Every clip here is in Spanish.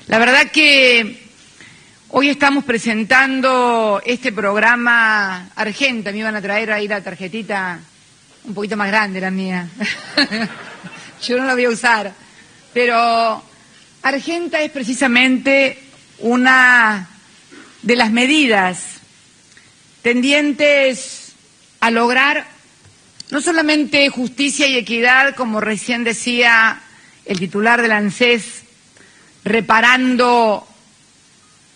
La verdad que hoy estamos presentando este programa Argenta. Me iban a traer ahí la tarjetita un poquito más grande, la mía. Yo no la voy a usar. Pero Argenta es precisamente una de las medidas tendientes a lograr no solamente justicia y equidad, como recién decía el titular del ANSES, reparando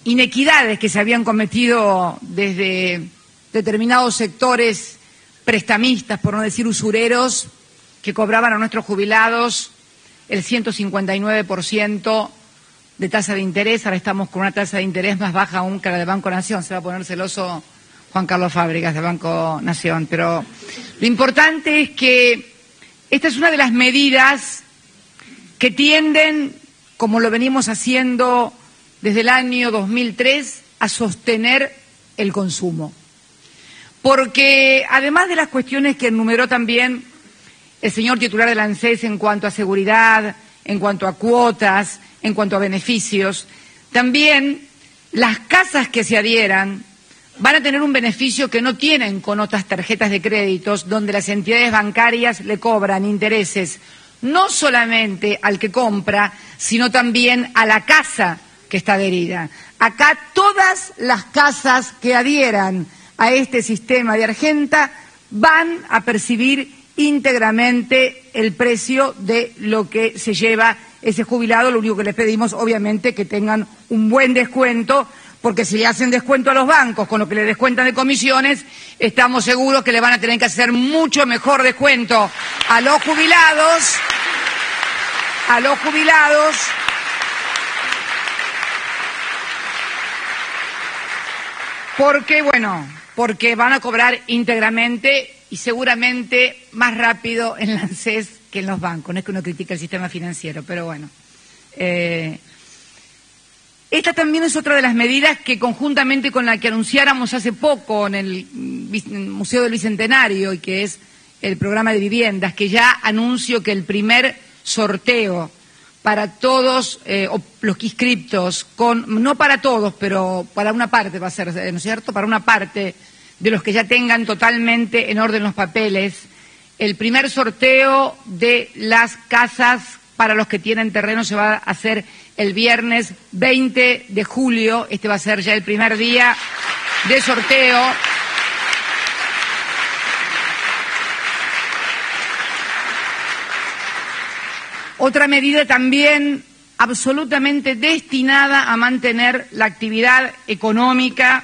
inequidades que se habían cometido desde determinados sectores prestamistas, por no decir usureros, que cobraban a nuestros jubilados el 159% de tasa de interés. Ahora estamos con una tasa de interés más baja aún que la de Banco Nación. Se va a poner celoso Juan Carlos Fábregas de Banco Nación. Pero lo importante es que esta es una de las medidas que tienden, como lo venimos haciendo desde el año 2003, a sostener el consumo. Porque además de las cuestiones que enumeró también el señor titular del ANSES en cuanto a seguridad, en cuanto a cuotas, en cuanto a beneficios, también las casas que se adhieran van a tener un beneficio que no tienen con otras tarjetas de créditos, donde las entidades bancarias le cobran intereses no solamente al que compra, sino también a la casa que está adherida. Acá todas las casas que adhieran a este sistema de Argenta van a percibir íntegramente el precio de lo que se lleva ese jubilado. Lo único que les pedimos, obviamente, que tengan un buen descuento, porque si le hacen descuento a los bancos con lo que le descuentan de comisiones, estamos seguros que le van a tener que hacer mucho mejor descuento a los jubilados, porque van a cobrar íntegramente y seguramente más rápido en la ANSES que en los bancos. No es que uno critique el sistema financiero, pero bueno. Esta también es otra de las medidas que, conjuntamente con la que anunciáramos hace poco en el Museo del Bicentenario, y que es el programa de viviendas, que ya anuncio que el primer sorteo para todos los inscriptos, no para todos, pero para una parte va a ser, ¿no es cierto?, para una parte de los que ya tengan totalmente en orden los papeles, el primer sorteo de las casas para los que tienen terreno se va a hacer el viernes 20 de julio. Este va a ser ya el primer día de sorteo. Otra medida también absolutamente destinada a mantener la actividad económica,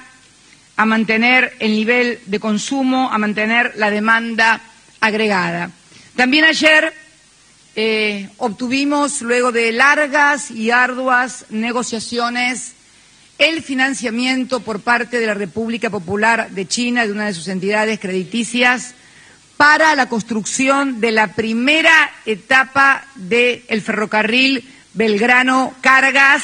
a mantener el nivel de consumo, a mantener la demanda agregada. También ayer obtuvimos, luego de largas y arduas negociaciones, el financiamiento por parte de la República Popular de China, de una de sus entidades crediticias, para la construcción de la primera etapa del ferrocarril Belgrano-Cargas.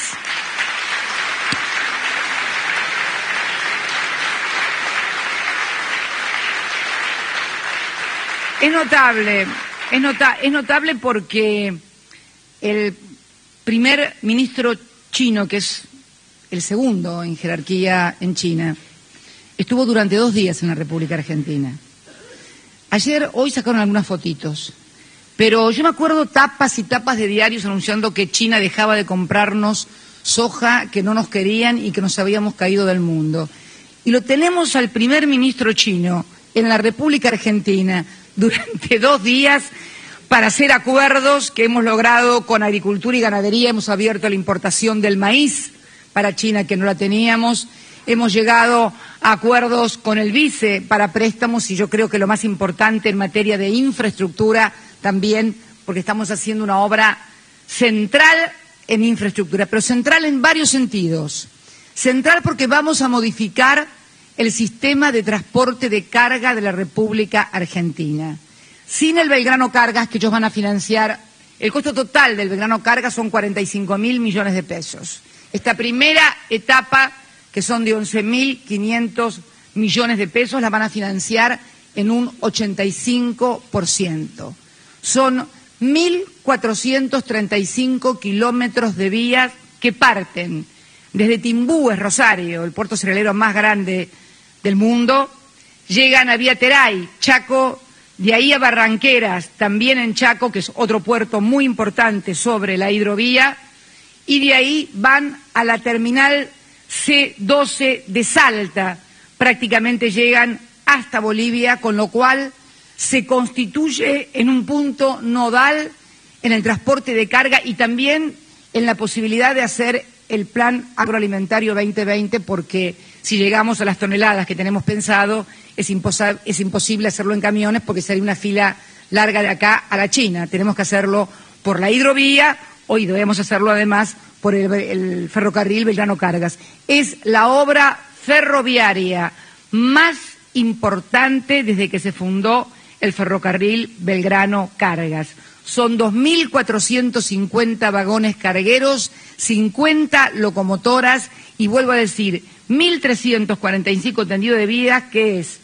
Es notable porque el primer ministro chino, que es el segundo en jerarquía en China, estuvo durante 2 días en la República Argentina. Hoy sacaron algunas fotitos, pero yo me acuerdo tapas y tapas de diarios anunciando que China dejaba de comprarnos soja, que no nos querían y que nos habíamos caído del mundo. Y lo tenemos al primer ministro chino en la República Argentina durante 2 días para hacer acuerdos que hemos logrado con agricultura y ganadería. Hemos abierto la importación del maíz para China, que no la teníamos. Hemos llegado a acuerdos con el vice para préstamos, y yo creo que lo más importante en materia de infraestructura también, porque estamos haciendo una obra central en infraestructura, pero central en varios sentidos. Central porque vamos a modificar el sistema de transporte de carga de la República Argentina. Sin el Belgrano Cargas, que ellos van a financiar, el costo total del Belgrano Cargas son 45.000 millones de pesos. Esta primera etapa, que son de 11.500 millones de pesos, la van a financiar en un 85%. Son 1.435 kilómetros de vías que parten desde Timbúes, Rosario, el puerto cerealero más grande del mundo, llegan a Viateray, Chaco, de ahí a Barranqueras, también en Chaco, que es otro puerto muy importante sobre la hidrovía, y de ahí van a la terminal C12 de Salta, prácticamente llegan hasta Bolivia, con lo cual se constituye en un punto nodal en el transporte de carga y también en la posibilidad de hacer el Plan Agroalimentario 2020, porque si llegamos a las toneladas que tenemos pensado, es imposible hacerlo en camiones porque sería una fila larga de acá a la China. Tenemos que hacerlo por la hidrovía, hoy debemos hacerlo además por el ferrocarril Belgrano Cargas. Es la obra ferroviaria más importante desde que se fundó el ferrocarril Belgrano Cargas. Son 2.450 vagones cargueros, 50 locomotoras y vuelvo a decir, 1.345 tendidos de vías, que es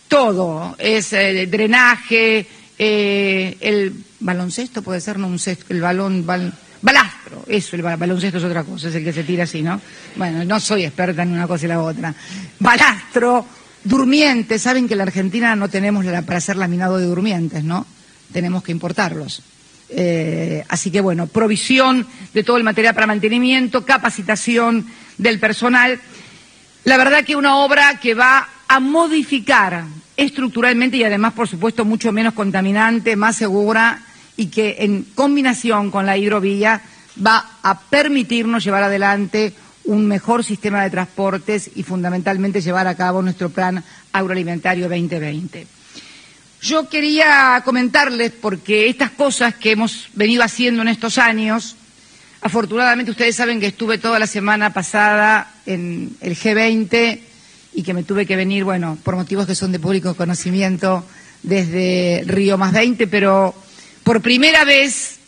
todo, es drenaje, el baloncesto puede ser, no un cesto, el balastro, eso, el baloncesto es otra cosa, es el que se tira así, ¿no? Bueno, no soy experta en una cosa y la otra. Balastro, durmientes, saben que en la Argentina no tenemos para hacer laminado de durmientes, ¿no? Tenemos que importarlos. Así que bueno, provisión de todo el material para mantenimiento, capacitación del personal. La verdad que una obra que va a modificar estructuralmente y además, por supuesto, mucho menos contaminante, más segura y que en combinación con la hidrovía va a permitirnos llevar adelante un mejor sistema de transportes y fundamentalmente llevar a cabo nuestro Plan Agroalimentario 2020. Yo quería comentarles, porque estas cosas que hemos venido haciendo en estos años, afortunadamente ustedes saben que estuve toda la semana pasada en el G20 y que me tuve que venir, bueno, por motivos que son de público conocimiento, desde Río +20, pero por primera vez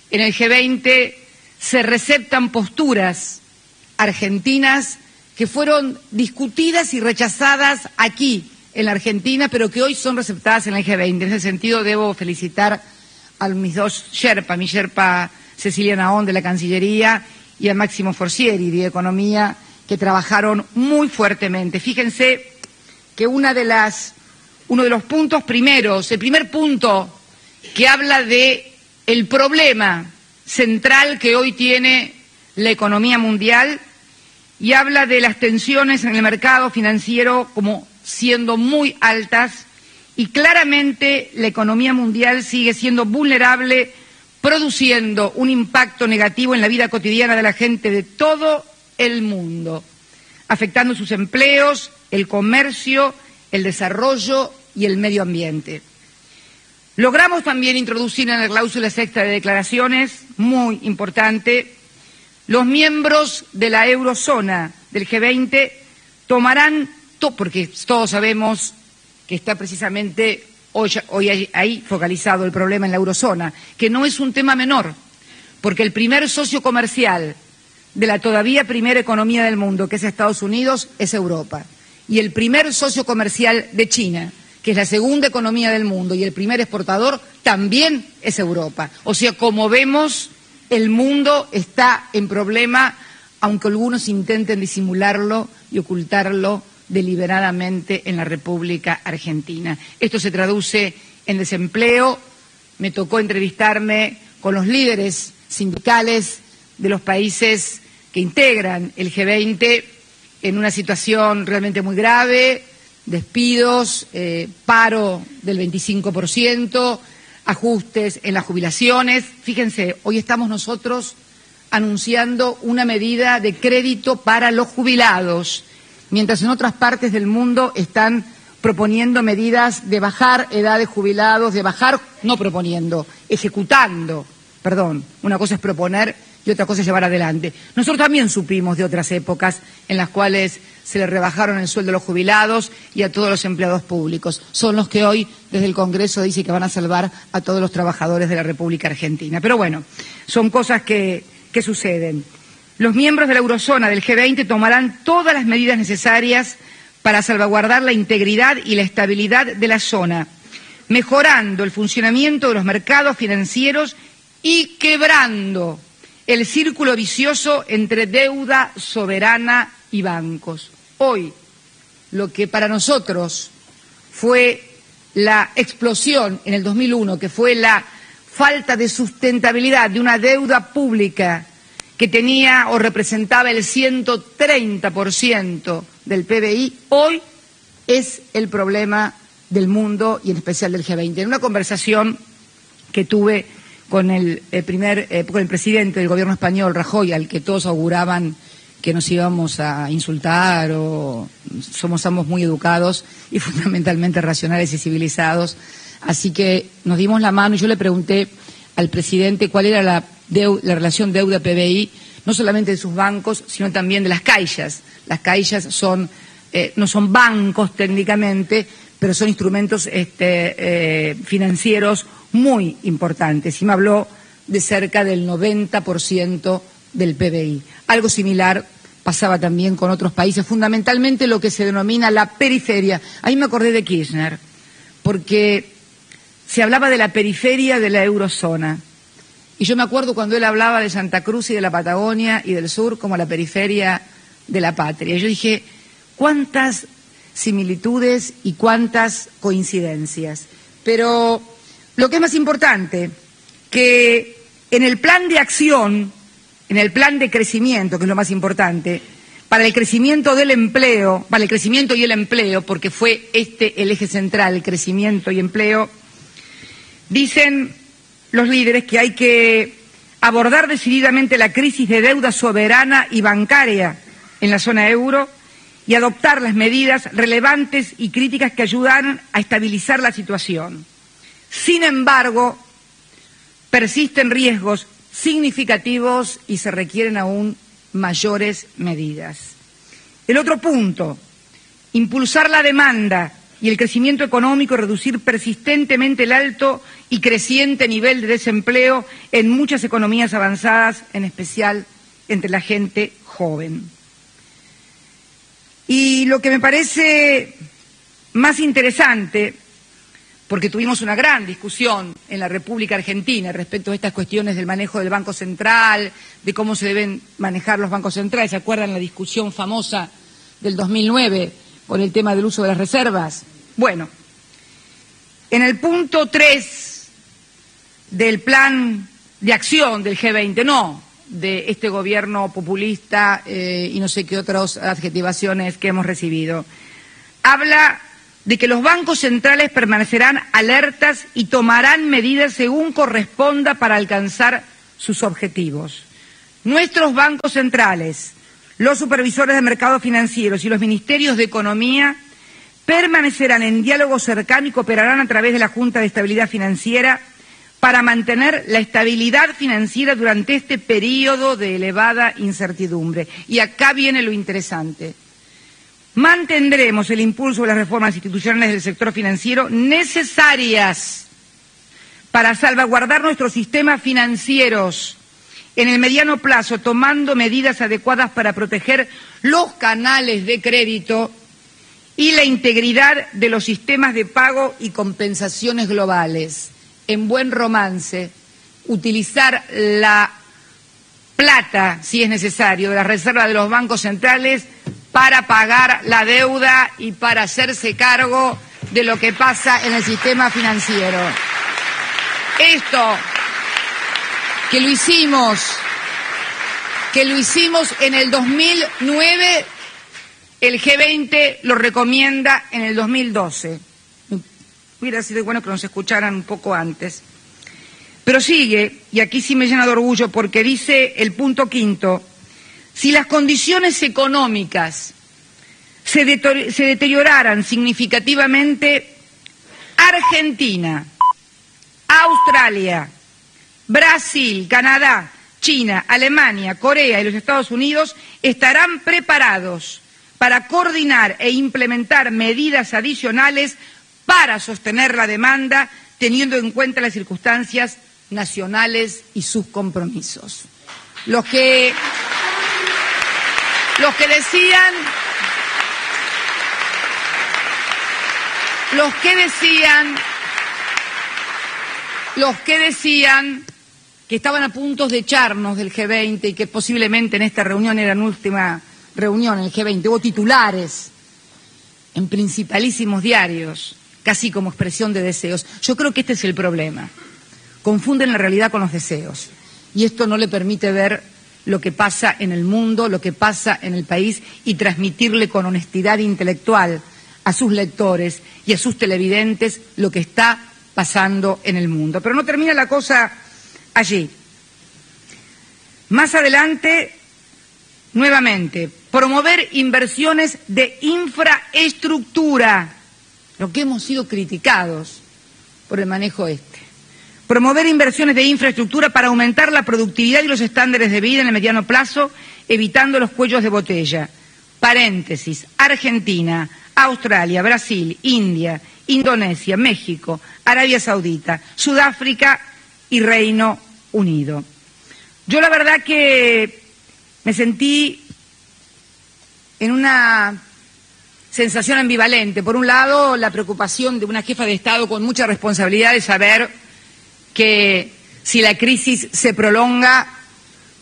en el G20 se receptan posturas argentinas que fueron discutidas y rechazadas aquí en la Argentina, pero que hoy son receptadas en el G20. En ese sentido debo felicitar a mis dos Sherpa, mi Sherpa Cecilia Naón de la Cancillería y a Máximo Forcieri de Economía, que trabajaron muy fuertemente. Fíjense que uno de los puntos primeros, el primer punto que habla de el problema central que hoy tiene la economía mundial y habla de las tensiones en el mercado financiero como siendo muy altas y claramente la economía mundial sigue siendo vulnerable, produciendo un impacto negativo en la vida cotidiana de la gente de todo el mundo, afectando sus empleos, el comercio, el desarrollo y el medio ambiente. Logramos también introducir en la cláusula sexta de declaraciones, muy importante, los miembros de la eurozona del G20 tomarán, porque todos sabemos que está precisamente hoy ahí focalizado el problema en la eurozona, que no es un tema menor, porque el primer socio comercial de la todavía primera economía del mundo, que es Estados Unidos, es Europa. Y el primer socio comercial de China, que es la segunda economía del mundo, y el primer exportador, también es Europa. O sea, como vemos, el mundo está en problema, aunque algunos intenten disimularlo y ocultarlo deliberadamente en la República Argentina. Esto se traduce en desempleo. Me tocó entrevistarme con los líderes sindicales de los países que integran el G20 en una situación realmente muy grave, despidos, paro del 25%, ajustes en las jubilaciones. Fíjense, hoy estamos nosotros anunciando una medida de crédito para los jubilados, mientras en otras partes del mundo están proponiendo medidas de bajar edad de jubilados, ejecutando, perdón, una cosa es proponer y otra cosa es llevar adelante. Nosotros también supimos de otras épocas en las cuales se le rebajaron el sueldo a los jubilados y a todos los empleados públicos. Son los que hoy desde el Congreso dicen que van a salvar a todos los trabajadores de la República Argentina. Pero bueno, son cosas que suceden. Los miembros de la eurozona del G20 tomarán todas las medidas necesarias para salvaguardar la integridad y la estabilidad de la zona, mejorando el funcionamiento de los mercados financieros y quebrando el círculo vicioso entre deuda soberana y bancos. Hoy, lo que para nosotros fue la explosión en el 2001, que fue la falta de sustentabilidad de una deuda pública que tenía o representaba el 130% del PBI, hoy es el problema del mundo y en especial del G20. En una conversación que tuve con el presidente del gobierno español, Rajoy, al que todos auguraban que nos íbamos a insultar o somos muy educados y fundamentalmente racionales y civilizados. Así que nos dimos la mano y yo le pregunté al presidente cuál era la relación deuda-PBI, no solamente de sus bancos, sino también de las caixas. Las caixas no son bancos técnicamente, pero son instrumentos financieros muy importantes. Y me habló de cerca del 90% del PBI. Algo similar pasaba también con otros países, fundamentalmente lo que se denomina la periferia. Ahí me acordé de Kirchner, porque se hablaba de la periferia de la eurozona. Y yo me acuerdo cuando él hablaba de Santa Cruz y de la Patagonia y del sur como la periferia de la patria. Y yo dije, ¿cuántas similitudes y cuántas coincidencias? Pero lo que es más importante, que en el plan de acción, en el plan de crecimiento, que es lo más importante, para el crecimiento del empleo, para el crecimiento y el empleo, porque fue el eje central, crecimiento y empleo, dicen los líderes que hay que abordar decididamente la crisis de deuda soberana y bancaria en la zona euro y adoptar las medidas relevantes y críticas que ayudan a estabilizar la situación. Sin embargo, persisten riesgos significativos y se requieren aún mayores medidas. El otro punto, impulsar la demanda y el crecimiento económico y reducir persistentemente el alto y creciente nivel de desempleo en muchas economías avanzadas, en especial entre la gente joven. Y lo que me parece más interesante, porque tuvimos una gran discusión en la República Argentina respecto a estas cuestiones del manejo del Banco Central, de cómo se deben manejar los bancos centrales. ¿Se acuerdan la discusión famosa del 2009 por el tema del uso de las reservas? Bueno, en el punto 3 del plan de acción del G20, no de este gobierno populista y no sé qué otras adjetivaciones que hemos recibido, habla de que los bancos centrales permanecerán alertas y tomarán medidas según corresponda para alcanzar sus objetivos. Nuestros bancos centrales, los supervisores de mercados financieros y los ministerios de Economía permanecerán en diálogo cercano y cooperarán a través de la Junta de Estabilidad Financiera para mantener la estabilidad financiera durante este periodo de elevada incertidumbre. Y acá viene lo interesante. Mantendremos el impulso de las reformas institucionales del sector financiero necesarias para salvaguardar nuestros sistemas financieros en el mediano plazo, tomando medidas adecuadas para proteger los canales de crédito y la integridad de los sistemas de pago y compensaciones globales. En buen romance, utilizar la plata, si es necesario, de las reservas de los bancos centrales para pagar la deuda y para hacerse cargo de lo que pasa en el sistema financiero. Esto, que lo hicimos en el 2009, el G20 lo recomienda en el 2012. Hubiera sido bueno que nos escucharan un poco antes. Pero sigue, y aquí sí me llena de orgullo, porque dice el punto 5, si las condiciones económicas se deterioraran significativamente, Argentina, Australia, Brasil, Canadá, China, Alemania, Corea y los Estados Unidos estarán preparados para coordinar e implementar medidas adicionales para sostener la demanda, teniendo en cuenta las circunstancias nacionales y sus compromisos. Los que decían que estaban a punto de echarnos del G20 y que posiblemente en esta reunión era la última reunión en el G20, hubo titulares en principalísimos diarios, casi como expresión de deseos. Yo creo que este es el problema. Confunden la realidad con los deseos. Y esto no le permite ver lo que pasa en el mundo, lo que pasa en el país y transmitirle con honestidad intelectual a sus lectores y a sus televidentes lo que está pasando en el mundo. Pero no termina la cosa allí. Más adelante, nuevamente, promover inversiones de infraestructura, lo que hemos sido criticados por el manejo este. Promover inversiones de infraestructura para aumentar la productividad y los estándares de vida en el mediano plazo, evitando los cuellos de botella. Paréntesis, Argentina, Australia, Brasil, India, Indonesia, México, Arabia Saudita, Sudáfrica y Reino Unido. Yo la verdad que me sentí en una sensación ambivalente. Por un lado, la preocupación de una jefa de Estado con mucha responsabilidad de saber que si la crisis se prolonga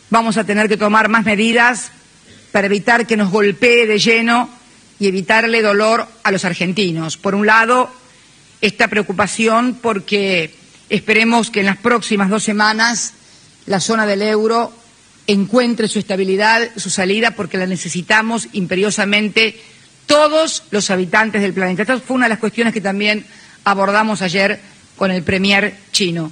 vamos a tener que tomar más medidas para evitar que nos golpee de lleno y evitarle dolor a los argentinos. Por un lado, esta preocupación porque esperemos que en las próximas 2 semanas la zona del euro encuentre su estabilidad, su salida, porque la necesitamos imperiosamente todos los habitantes del planeta. Esta fue una de las cuestiones que también abordamos ayer con el premier chino,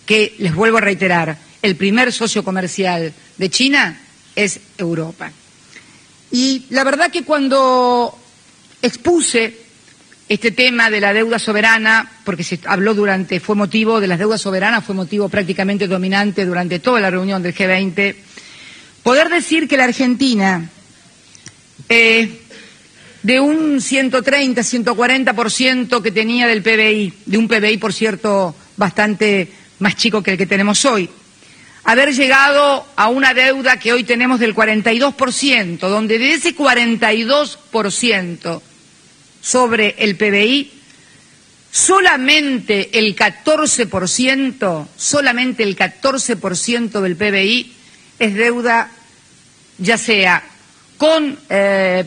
que les vuelvo a reiterar, el primer socio comercial de China es Europa. Y la verdad que cuando expuse este tema de la deuda soberana, porque se habló fue motivo de las deudas soberanas, fue motivo prácticamente dominante durante toda la reunión del G20, poder decir que la Argentina, de un 130, 140% que tenía del PBI, de un PBI, por cierto, bastante más chico que el que tenemos hoy, haber llegado a una deuda que hoy tenemos del 42%, donde de ese 42% sobre el PBI, solamente el 14% del PBI es deuda, ya sea con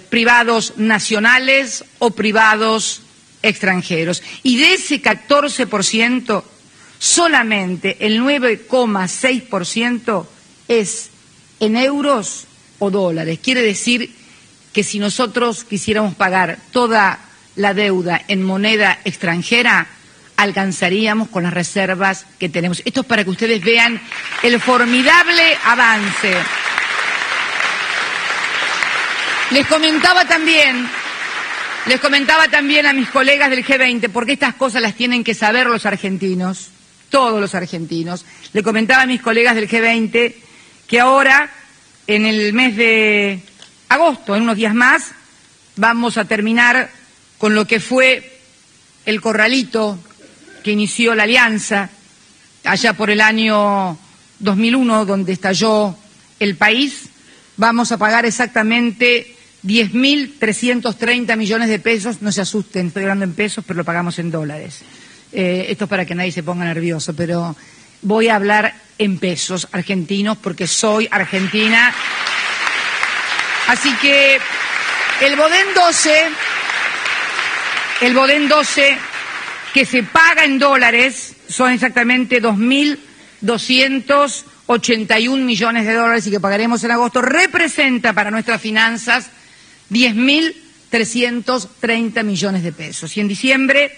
privados nacionales o privados extranjeros. Y de ese 14%, solamente el 9,6% es en euros o dólares. Quiere decir que si nosotros quisiéramos pagar toda la deuda en moneda extranjera, alcanzaríamos con las reservas que tenemos. Esto es para que ustedes vean el formidable avance. Les comentaba también a mis colegas del G20, porque estas cosas las tienen que saber los argentinos, todos los argentinos. Le comentaba a mis colegas del G20 que ahora, en el mes de agosto, en unos días más, vamos a terminar con lo que fue el corralito que inició la alianza allá por el año 2001, donde estalló el país. Vamos a pagar exactamente 10.330 millones de pesos. No se asusten, estoy hablando en pesos, pero lo pagamos en dólares. Esto es para que nadie se ponga nervioso, pero voy a hablar en pesos argentinos porque soy argentina. Así que el Bodén 12 que se paga en dólares son exactamente 2.281 millones de dólares y que pagaremos en agosto, representa para nuestras finanzas 10.330 millones de pesos. Y en diciembre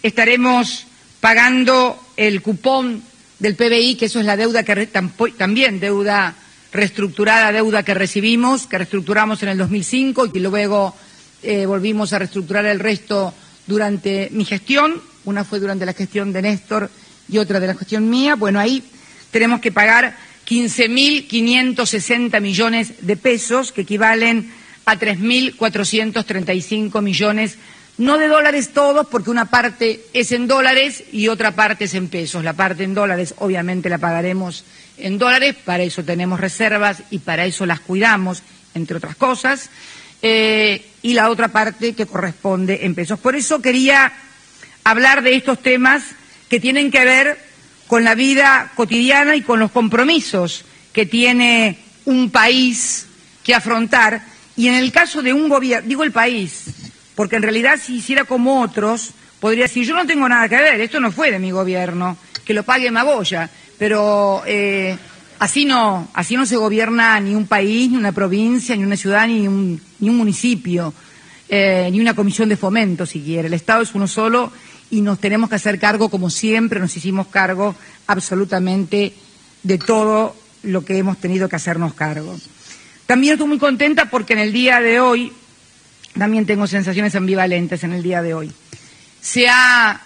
estaremos pagando el cupón del PBI, que eso es la deuda que también deuda reestructurada, deuda que recibimos, que reestructuramos en el 2005 y que luego volvimos a reestructurar el resto durante mi gestión. Una fue durante la gestión de Néstor y otra de la gestión mía. Bueno, ahí tenemos que pagar 15.560 millones de pesos, que equivalen a 3.435 millones, no de dólares todos, porque una parte es en dólares y otra parte es en pesos. La parte en dólares obviamente la pagaremos en dólares, para eso tenemos reservas y para eso las cuidamos, entre otras cosas, y la otra parte que corresponde en pesos. Por eso quería hablar de estos temas que tienen que ver con la vida cotidiana y con los compromisos que tiene un país que afrontar. Y en el caso de un gobierno, digo el país, porque en realidad si hiciera como otros, podría decir, yo no tengo nada que ver, esto no fue de mi gobierno, que lo pague Magoya, pero así no se gobierna ni un país, ni una provincia, ni una ciudad, ni un municipio, ni una comisión de fomento, si quiere. El Estado es uno solo y nos tenemos que hacer cargo, como siempre nos hicimos cargo, absolutamente de todo lo que hemos tenido que hacernos cargo. También estoy muy contenta porque en el día de hoy, también tengo sensaciones ambivalentes en el día de hoy. Se ha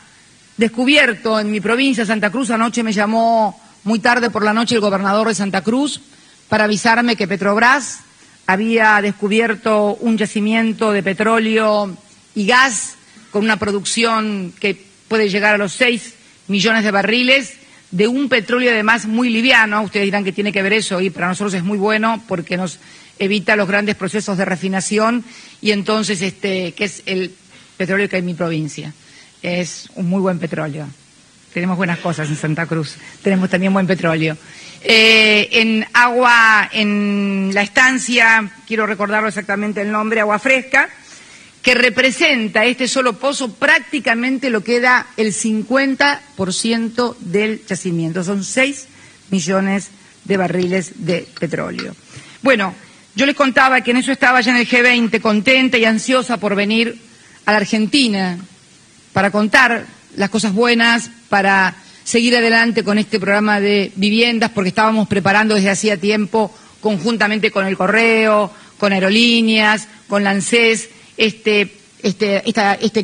descubierto en mi provincia, Santa Cruz, anoche me llamó muy tarde por la noche el gobernador de Santa Cruz para avisarme que Petrobras había descubierto un yacimiento de petróleo y gas con una producción que puede llegar a los 6 millones de barriles, de un petróleo además muy liviano. Ustedes dirán que tiene que ver eso, y para nosotros es muy bueno porque nos evita los grandes procesos de refinación, y entonces que es el petróleo que hay en mi provincia. Es un muy buen petróleo. Tenemos buenas cosas en Santa Cruz, tenemos también buen petróleo. En la estancia, quiero recordarlo exactamente el nombre, Agua Fresca, que representa este solo pozo prácticamente lo que da el 50% del yacimiento. Son 6 millones de barriles de petróleo. Bueno, yo les contaba que en eso estaba ya en el G20, contenta y ansiosa por venir a la Argentina para contar las cosas buenas, para seguir adelante con este programa de viviendas, porque estábamos preparando desde hacía tiempo, conjuntamente con el Correo, con Aerolíneas, con la ANSES, este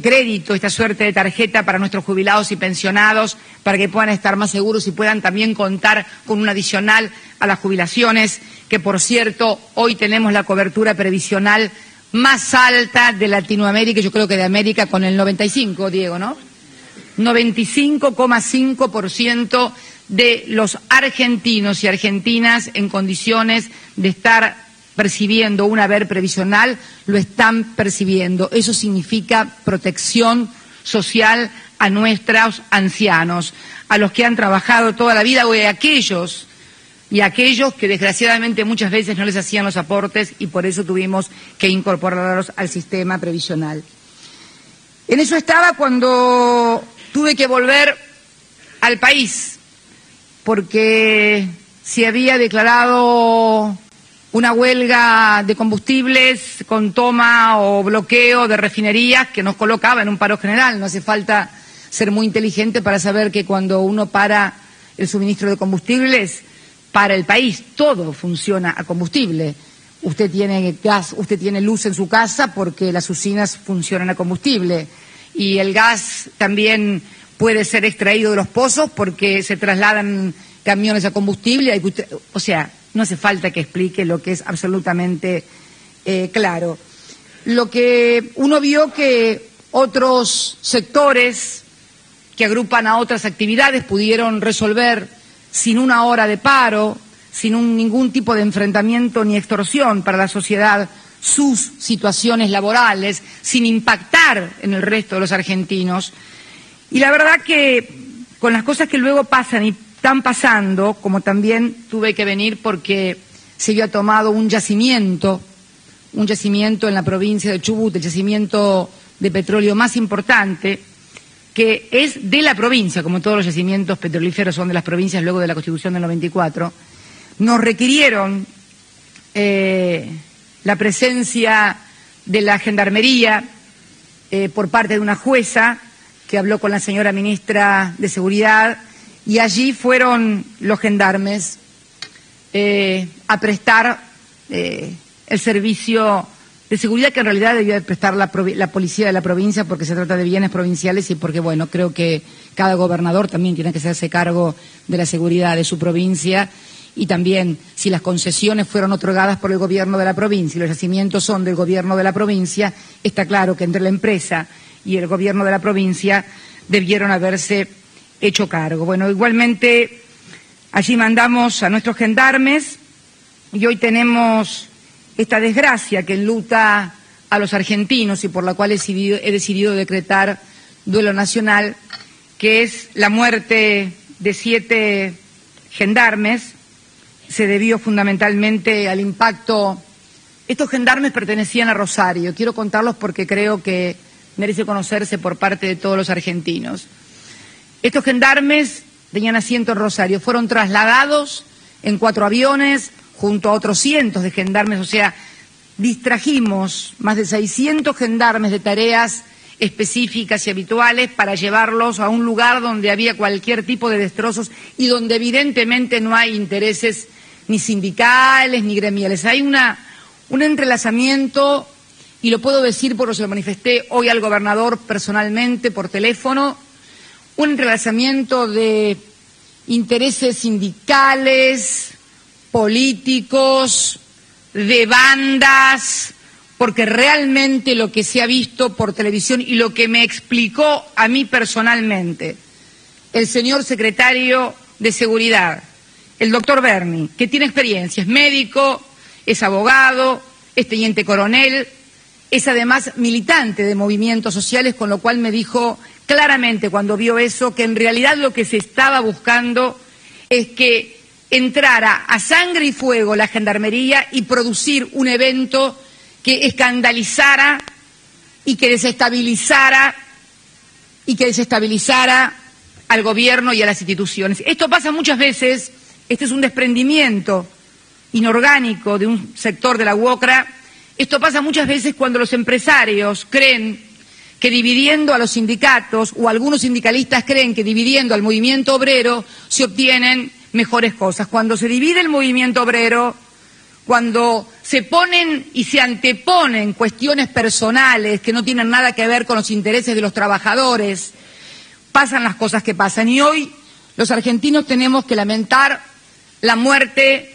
crédito, esta suerte de tarjeta para nuestros jubilados y pensionados, para que puedan estar más seguros y puedan también contar con un adicional a las jubilaciones, que por cierto, hoy tenemos la cobertura previsional más alta de Latinoamérica, yo creo que de América, con el 95, Diego, ¿no? 95,5% de los argentinos y argentinas en condiciones de estar percibiendo un haber previsional, lo están percibiendo. Eso significa protección social a nuestros ancianos, a los que han trabajado toda la vida, o a aquellos que desgraciadamente muchas veces no les hacían los aportes y por eso tuvimos que incorporarlos al sistema previsional. En eso estaba cuando tuve que volver al país, porque se había declarado una huelga de combustibles con toma o bloqueo de refinerías que nos colocaba en un paro general. No hace falta ser muy inteligente para saber que cuando uno para el suministro de combustibles, para el país, todo funciona a combustible. Usted tiene gas, usted tiene luz en su casa porque las usinas funcionan a combustible. Y el gas también puede ser extraído de los pozos porque se trasladan camiones a combustible. O sea, no hace falta que explique lo que es absolutamente claro. Lo que uno vio que otros sectores que agrupan a otras actividades pudieron resolver sin una hora de paro, sin ningún tipo de enfrentamiento ni extorsión para la sociedad, sus situaciones laborales, sin impactar en el resto de los argentinos. Y la verdad que con las cosas que luego pasan y están pasando, como también tuve que venir porque se había tomado un yacimiento en la provincia de Chubut, el yacimiento de petróleo más importante, que es de la provincia, como todos los yacimientos petrolíferos son de las provincias luego de la Constitución del 94, nos requirieron la presencia de la Gendarmería por parte de una jueza que habló con la señora ministra de Seguridad, y allí fueron los gendarmes a prestar el servicio de seguridad que en realidad debía prestar la policía de la provincia, porque se trata de bienes provinciales y porque, bueno, creo que cada gobernador también tiene que hacerse cargo de la seguridad de su provincia, y también si las concesiones fueron otorgadas por el gobierno de la provincia y los yacimientos son del gobierno de la provincia, está claro que entre la empresa y el gobierno de la provincia debieron haberse hecho cargo. Bueno, igualmente allí mandamos a nuestros gendarmes y hoy tenemos esta desgracia que enluta a los argentinos y por la cual he decidido decretar duelo nacional, que es la muerte de 7 gendarmes se debió fundamentalmente al impacto. Estos gendarmes pertenecían a Rosario. Quiero contarlos porque creo que merece conocerse por parte de todos los argentinos. Estos gendarmes tenían asiento en Rosario. Fueron trasladados en 4 aviones junto a otros cientos de gendarmes. O sea, distrajimos más de 600 gendarmes de tareas específicas y habituales para llevarlos a un lugar donde había cualquier tipo de destrozos y donde evidentemente no hay intereses ni sindicales ni gremiales. Hay un entrelazamiento, y lo puedo decir porque se lo manifesté hoy al gobernador personalmente por teléfono, un entrelazamiento de intereses sindicales, políticos, de bandas, porque realmente lo que se ha visto por televisión y lo que me explicó a mí personalmente el señor secretario de Seguridad, el doctor Berni, que tiene experiencia, es médico, es abogado, es teniente coronel, es además militante de movimientos sociales, con lo cual me dijo claramente cuando vio eso que en realidad lo que se estaba buscando es que entrara a sangre y fuego la gendarmería y producir un evento que escandalizara y que desestabilizara al gobierno y a las instituciones. Esto pasa muchas veces, este es un desprendimiento inorgánico de un sector de la UOCRA, esto pasa muchas veces cuando los empresarios creen que dividiendo a los sindicatos, o algunos sindicalistas creen que dividiendo al movimiento obrero se obtienen mejores cosas. Cuando se divide el movimiento obrero, cuando se ponen y se anteponen cuestiones personales que no tienen nada que ver con los intereses de los trabajadores, pasan las cosas que pasan. Y hoy los argentinos tenemos que lamentar la muerte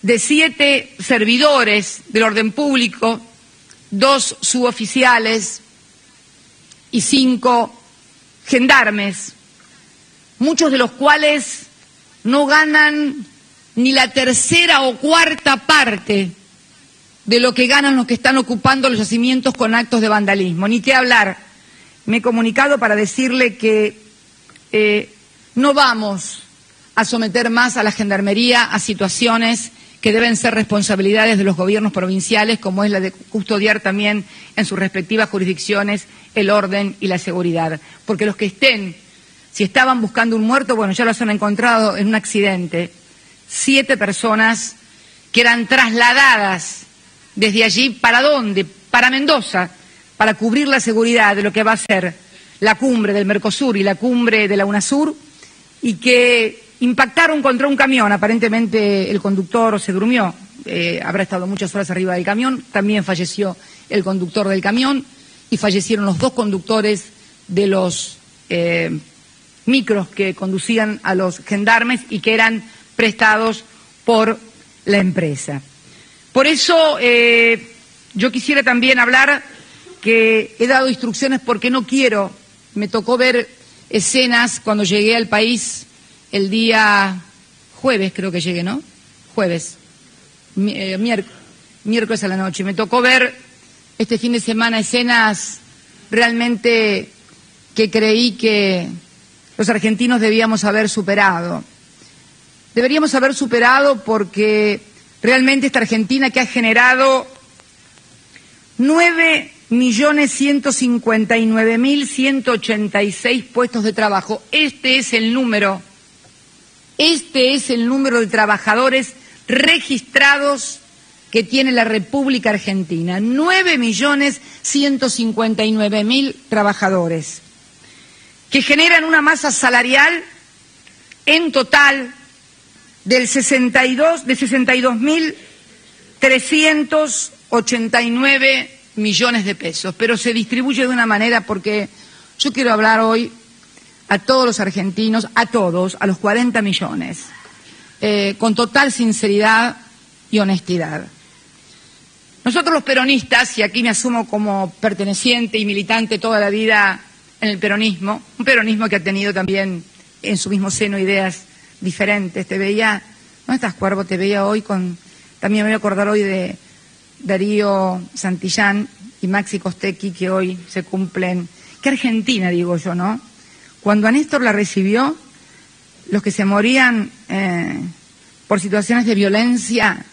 de 7 servidores del orden público, 2 suboficiales y 5 gendarmes, muchos de los cuales no ganan ni la tercera o cuarta parte de lo que ganan los que están ocupando los yacimientos con actos de vandalismo. Ni qué hablar. Me he comunicado para decirle que no vamos a someter más a la Gendarmería a situaciones que deben ser responsabilidades de los gobiernos provinciales, como es la de custodiar también en sus respectivas jurisdicciones el orden y la seguridad. Porque los que estén, si estaban buscando un muerto, bueno, ya los han encontrado en un accidente. 7 personas que eran trasladadas desde allí, ¿para dónde? Para Mendoza, para cubrir la seguridad de lo que va a ser la cumbre del Mercosur y la cumbre de la UNASUR, y que impactaron contra un camión. Aparentemente el conductor se durmió, habrá estado muchas horas arriba del camión, también falleció el conductor del camión y fallecieron los 2 conductores de los micros que conducían a los gendarmes y que eran prestados por la empresa. Por eso yo quisiera también hablar que he dado instrucciones porque no quiero, me tocó ver escenas cuando llegué al país el día jueves, creo que llegué, ¿no? Jueves, miércoles a la noche. Me tocó ver este fin de semana escenas realmente que creí que los argentinos debíamos haber superado. Deberíamos haber superado porque realmente esta Argentina que ha generado 9.159.186 puestos de trabajo. Este es el número de trabajadores registrados que tiene la República Argentina. 9.159.000 trabajadores que generan una masa salarial en total de 62.389 millones de pesos, pero se distribuye de una manera porque yo quiero hablar hoy a todos los argentinos, a todos, a los 40 millones, con total sinceridad y honestidad. Nosotros los peronistas, y aquí me asumo como perteneciente y militante toda la vida en el peronismo, un peronismo que ha tenido también en su mismo seno ideas diferentes. Te veía, ¿dónde estás, Cuervo? Te veía hoy también me voy a acordar hoy de Darío Santillán y Maxi Costecchi, que hoy se cumplen. Qué Argentina, digo yo, ¿no? Cuando a Néstor la recibió, los que se morían por situaciones de violencia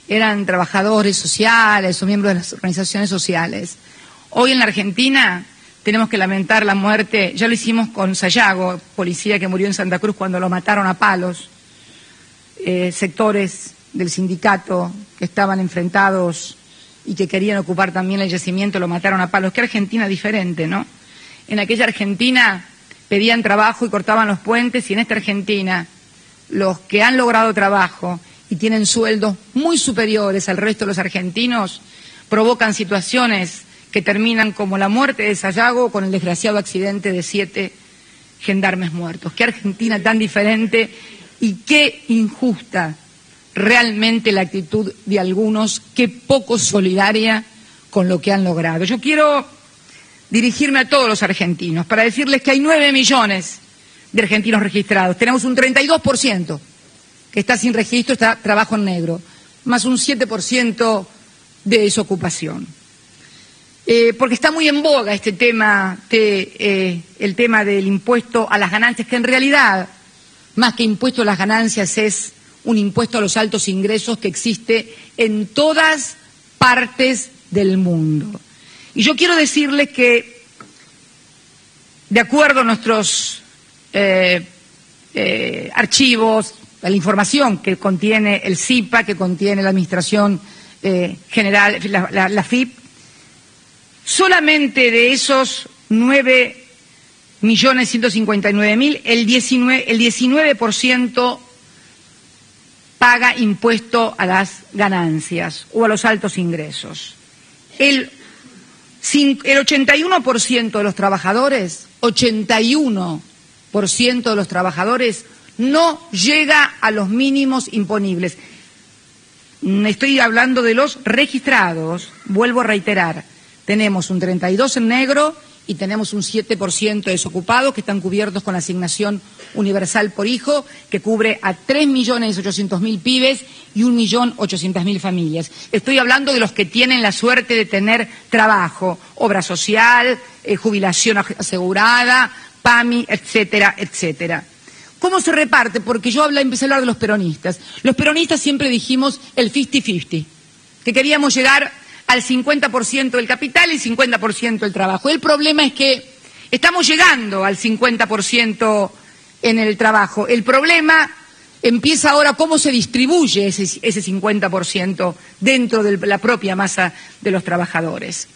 eran trabajadores sociales o miembros de las organizaciones sociales. Hoy en la Argentina tenemos que lamentar la muerte, ya lo hicimos con Sayago, policía que murió en Santa Cruz cuando lo mataron a palos, sectores del sindicato que estaban enfrentados y que querían ocupar también el yacimiento, lo mataron a palos. Qué Argentina diferente, ¿no? En aquella Argentina pedían trabajo y cortaban los puentes, y en esta Argentina los que han logrado trabajo y tienen sueldos muy superiores al resto de los argentinos provocan situaciones que terminan como la muerte de Sayago con el desgraciado accidente de 7 gendarmes muertos. Qué Argentina tan diferente y qué injusta realmente la actitud de algunos, qué poco solidaria con lo que han logrado. Yo quiero dirigirme a todos los argentinos para decirles que hay 9 millones de argentinos registrados. Tenemos un 32% que está sin registro, está trabajo en negro, más un 7% de desocupación. Porque está muy en boga este tema, el tema del impuesto a las ganancias, que en realidad, más que impuesto a las ganancias, es un impuesto a los altos ingresos que existe en todas partes del mundo. Y yo quiero decirles que, de acuerdo a nuestros archivos, a la información que contiene el CIPA, que contiene la Administración General, la FIP, solamente de esos 9.159.000, el 19% paga impuesto a las ganancias o a los altos ingresos. El 81% de los trabajadores, 81% de los trabajadores no llega a los mínimos imponibles. Estoy hablando de los registrados, vuelvo a reiterar. Tenemos un 32% en negro y tenemos un 7% desocupados que están cubiertos con la asignación universal por hijo, que cubre a 3.800.000 pibes y 1.800.000 familias. Estoy hablando de los que tienen la suerte de tener trabajo, obra social, jubilación asegurada, PAMI, etcétera, etcétera. ¿Cómo se reparte? Porque yo empecé a hablar de los peronistas. Los peronistas siempre dijimos el 50-50, que queríamos llegar al 50% del capital y 50% del trabajo. El problema es que estamos llegando al 50% en el trabajo. El problema empieza ahora cómo se distribuye ese 50% dentro de la propia masa de los trabajadores.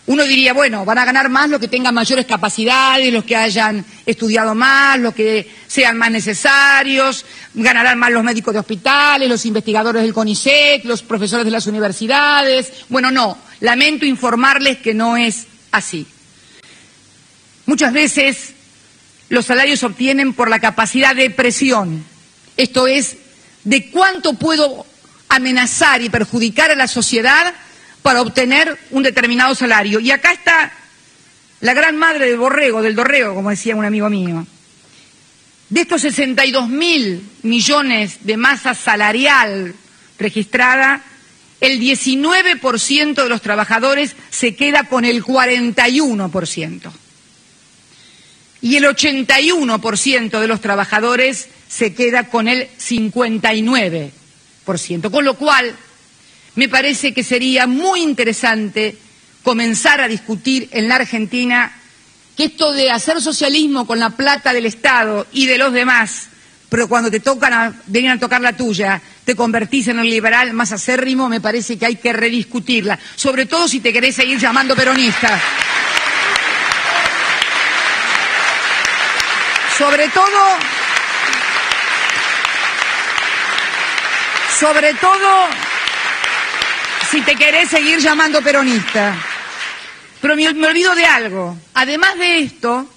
Uno diría, bueno, van a ganar más los que tengan mayores capacidades, los que hayan estudiado más, los que sean más necesarios, ganarán más los médicos de hospitales, los investigadores del CONICET, los profesores de las universidades. Bueno, no, lamento informarles que no es así. Muchas veces los salarios se obtienen por la capacidad de presión, esto es, de cuánto puedo amenazar y perjudicar a la sociedad para obtener un determinado salario. Y acá está la gran madre del dorrego, como decía un amigo mío. De estos 62.000 millones de masa salarial registrada, el 19% de los trabajadores se queda con el 41%. Y el 81% de los trabajadores se queda con el 59%. Con lo cual, me parece que sería muy interesante comenzar a discutir en la Argentina que esto de hacer socialismo con la plata del Estado y de los demás, pero cuando te vienen a tocar la tuya, te convertís en el liberal más acérrimo, me parece que hay que rediscutirla, sobre todo si te querés seguir llamando peronista. Sobre todo, si te querés seguir llamando peronista. Pero me olvido de algo. Además de esto,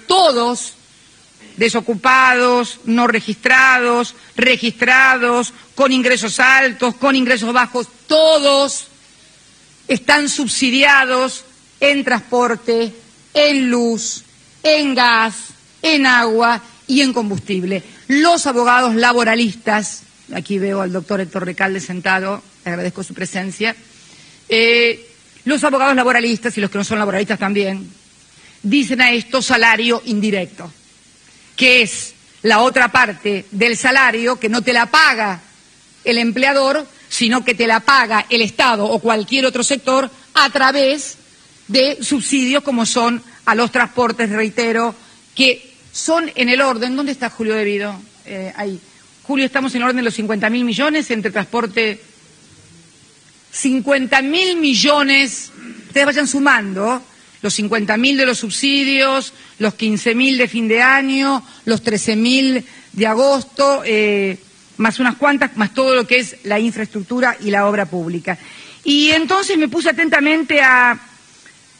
todos, desocupados, no registrados, registrados, con ingresos altos, con ingresos bajos, todos están subsidiados en transporte, en luz, en gas, en agua y en combustible. Los abogados laboralistas, aquí veo al doctor Héctor Recalde sentado, le agradezco su presencia, los abogados laboralistas y los que no son laboralistas también, dicen a esto salario indirecto. que es la otra parte del salario, que no te la paga el empleador, sino que te la paga el Estado o cualquier otro sector a través de subsidios como son a los transportes, reitero, que son en el orden. ¿Dónde está Julio Devido? Ahí. Julio, estamos en el orden de los 50.000 millones entre transporte. 50.000 millones, ustedes vayan sumando, los 50.000 de los subsidios, los 15.000 de fin de año, los 13.000 de agosto, más unas cuantas, más todo lo que es la infraestructura y la obra pública. Y entonces me puse atentamente a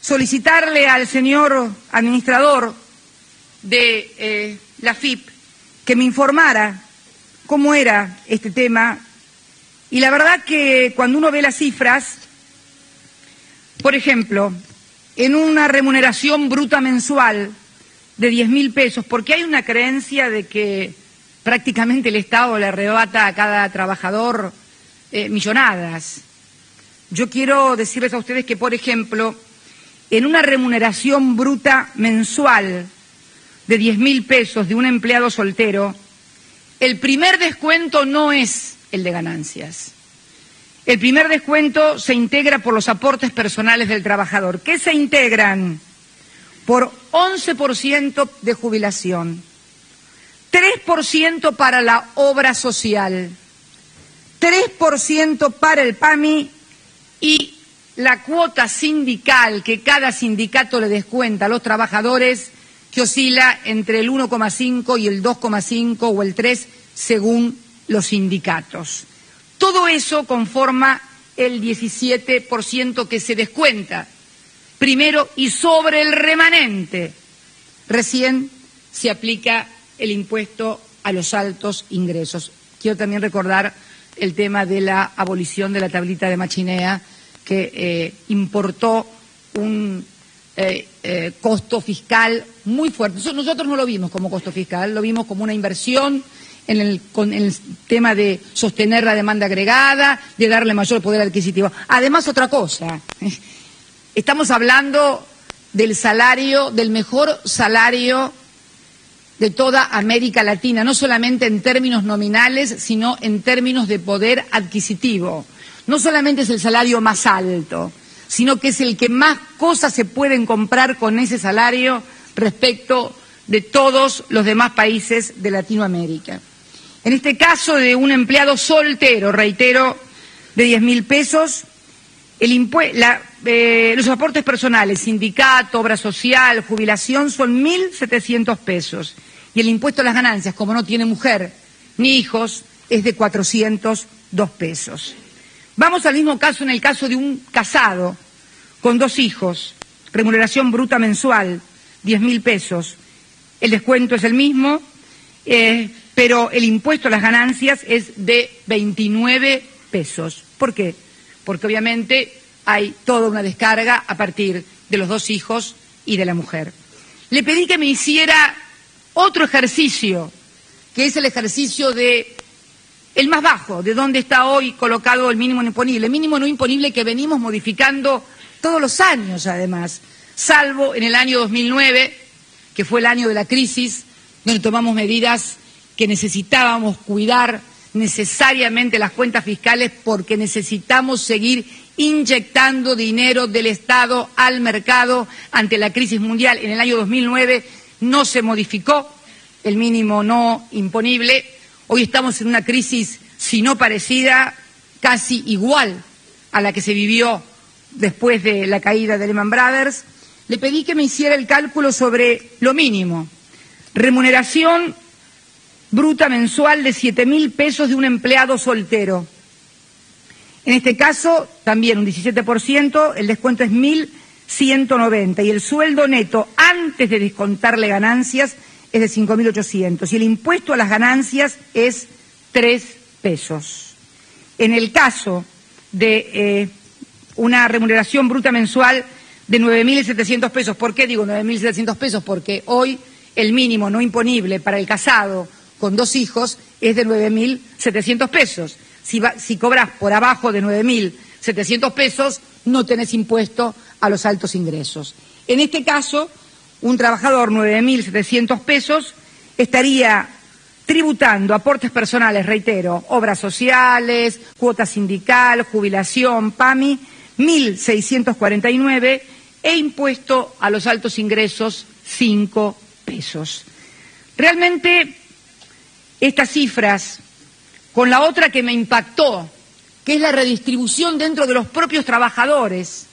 solicitarle al señor administrador de la FIP que me informara cómo era este tema. Y la verdad que cuando uno ve las cifras, por ejemplo, en una remuneración bruta mensual de 10.000 pesos, porque hay una creencia de que prácticamente el Estado le arrebata a cada trabajador millonadas. Yo quiero decirles a ustedes que, por ejemplo, en una remuneración bruta mensual de 10.000 pesos de un empleado soltero, el primer descuento no es el de ganancias. El primer descuento se integra por los aportes personales del trabajador, que se integran por 11% de jubilación, 3% para la obra social, 3% para el PAMI y la cuota sindical que cada sindicato le descuenta a los trabajadores, que oscila entre el 1,5 y el 2,5 o el 3 según los sindicatos. Todo eso conforma el 17% que se descuenta primero, y sobre el remanente recién se aplica el impuesto a los altos ingresos. Quiero también recordar el tema de la abolición de la tablita de Machinea, que importó un costo fiscal muy fuerte. Nosotros no lo vimos como costo fiscal, lo vimos como una inversión con el tema de sostener la demanda agregada, de darle mayor poder adquisitivo. Además, otra cosa, estamos hablando del salario, del mejor salario de toda América Latina, no solamente en términos nominales, sino en términos de poder adquisitivo. No solamente es el salario más alto, sino que es el que más cosas se pueden comprar con ese salario respecto de todos los demás países de Latinoamérica. En este caso de un empleado soltero, reitero, de 10.000 pesos, los aportes personales, sindicato, obra social, jubilación, son 1.700 pesos. Y el impuesto a las ganancias, como no tiene mujer ni hijos, es de 402 pesos. Vamos al mismo caso en el caso de un casado con 2 hijos, remuneración bruta mensual, 10.000 pesos. El descuento es el mismo, pero el impuesto a las ganancias es de 29 pesos. ¿Por qué? Porque obviamente hay toda una descarga a partir de los 2 hijos y de la mujer. Le pedí que me hiciera otro ejercicio, que es el ejercicio de el más bajo, de dónde está hoy colocado el mínimo no imponible. El mínimo no imponible que venimos modificando todos los años, además, salvo en el año 2009, que fue el año de la crisis, donde tomamos medidas que necesitábamos cuidar necesariamente las cuentas fiscales porque necesitamos seguir inyectando dinero del Estado al mercado ante la crisis mundial. En el año 2009 no se modificó el mínimo no imponible. Hoy estamos en una crisis, si no parecida, casi igual a la que se vivió después de la caída de Lehman Brothers. Le pedí que me hiciera el cálculo sobre lo mínimo. Remuneración bruta mensual de 7.000 pesos de un empleado soltero. En este caso, también un 17%, el descuento es 1.190 y el sueldo neto antes de descontarle ganancias es de 5.800 y el impuesto a las ganancias es 3 pesos. En el caso de una remuneración bruta mensual de 9.700 pesos, ¿por qué digo 9.700 pesos? Porque hoy el mínimo no imponible para el casado con 2 hijos es de 9.700 pesos. Si cobras por abajo de 9.700 pesos, no tenés impuesto a los altos ingresos. En este caso, un trabajador 9.700 pesos, estaría tributando aportes personales, reitero, obras sociales, cuota sindical, jubilación, PAMI, 1.649, e impuesto a los altos ingresos, 5 pesos. Realmente, estas cifras, con la otra que me impactó, que es la redistribución dentro de los propios trabajadores,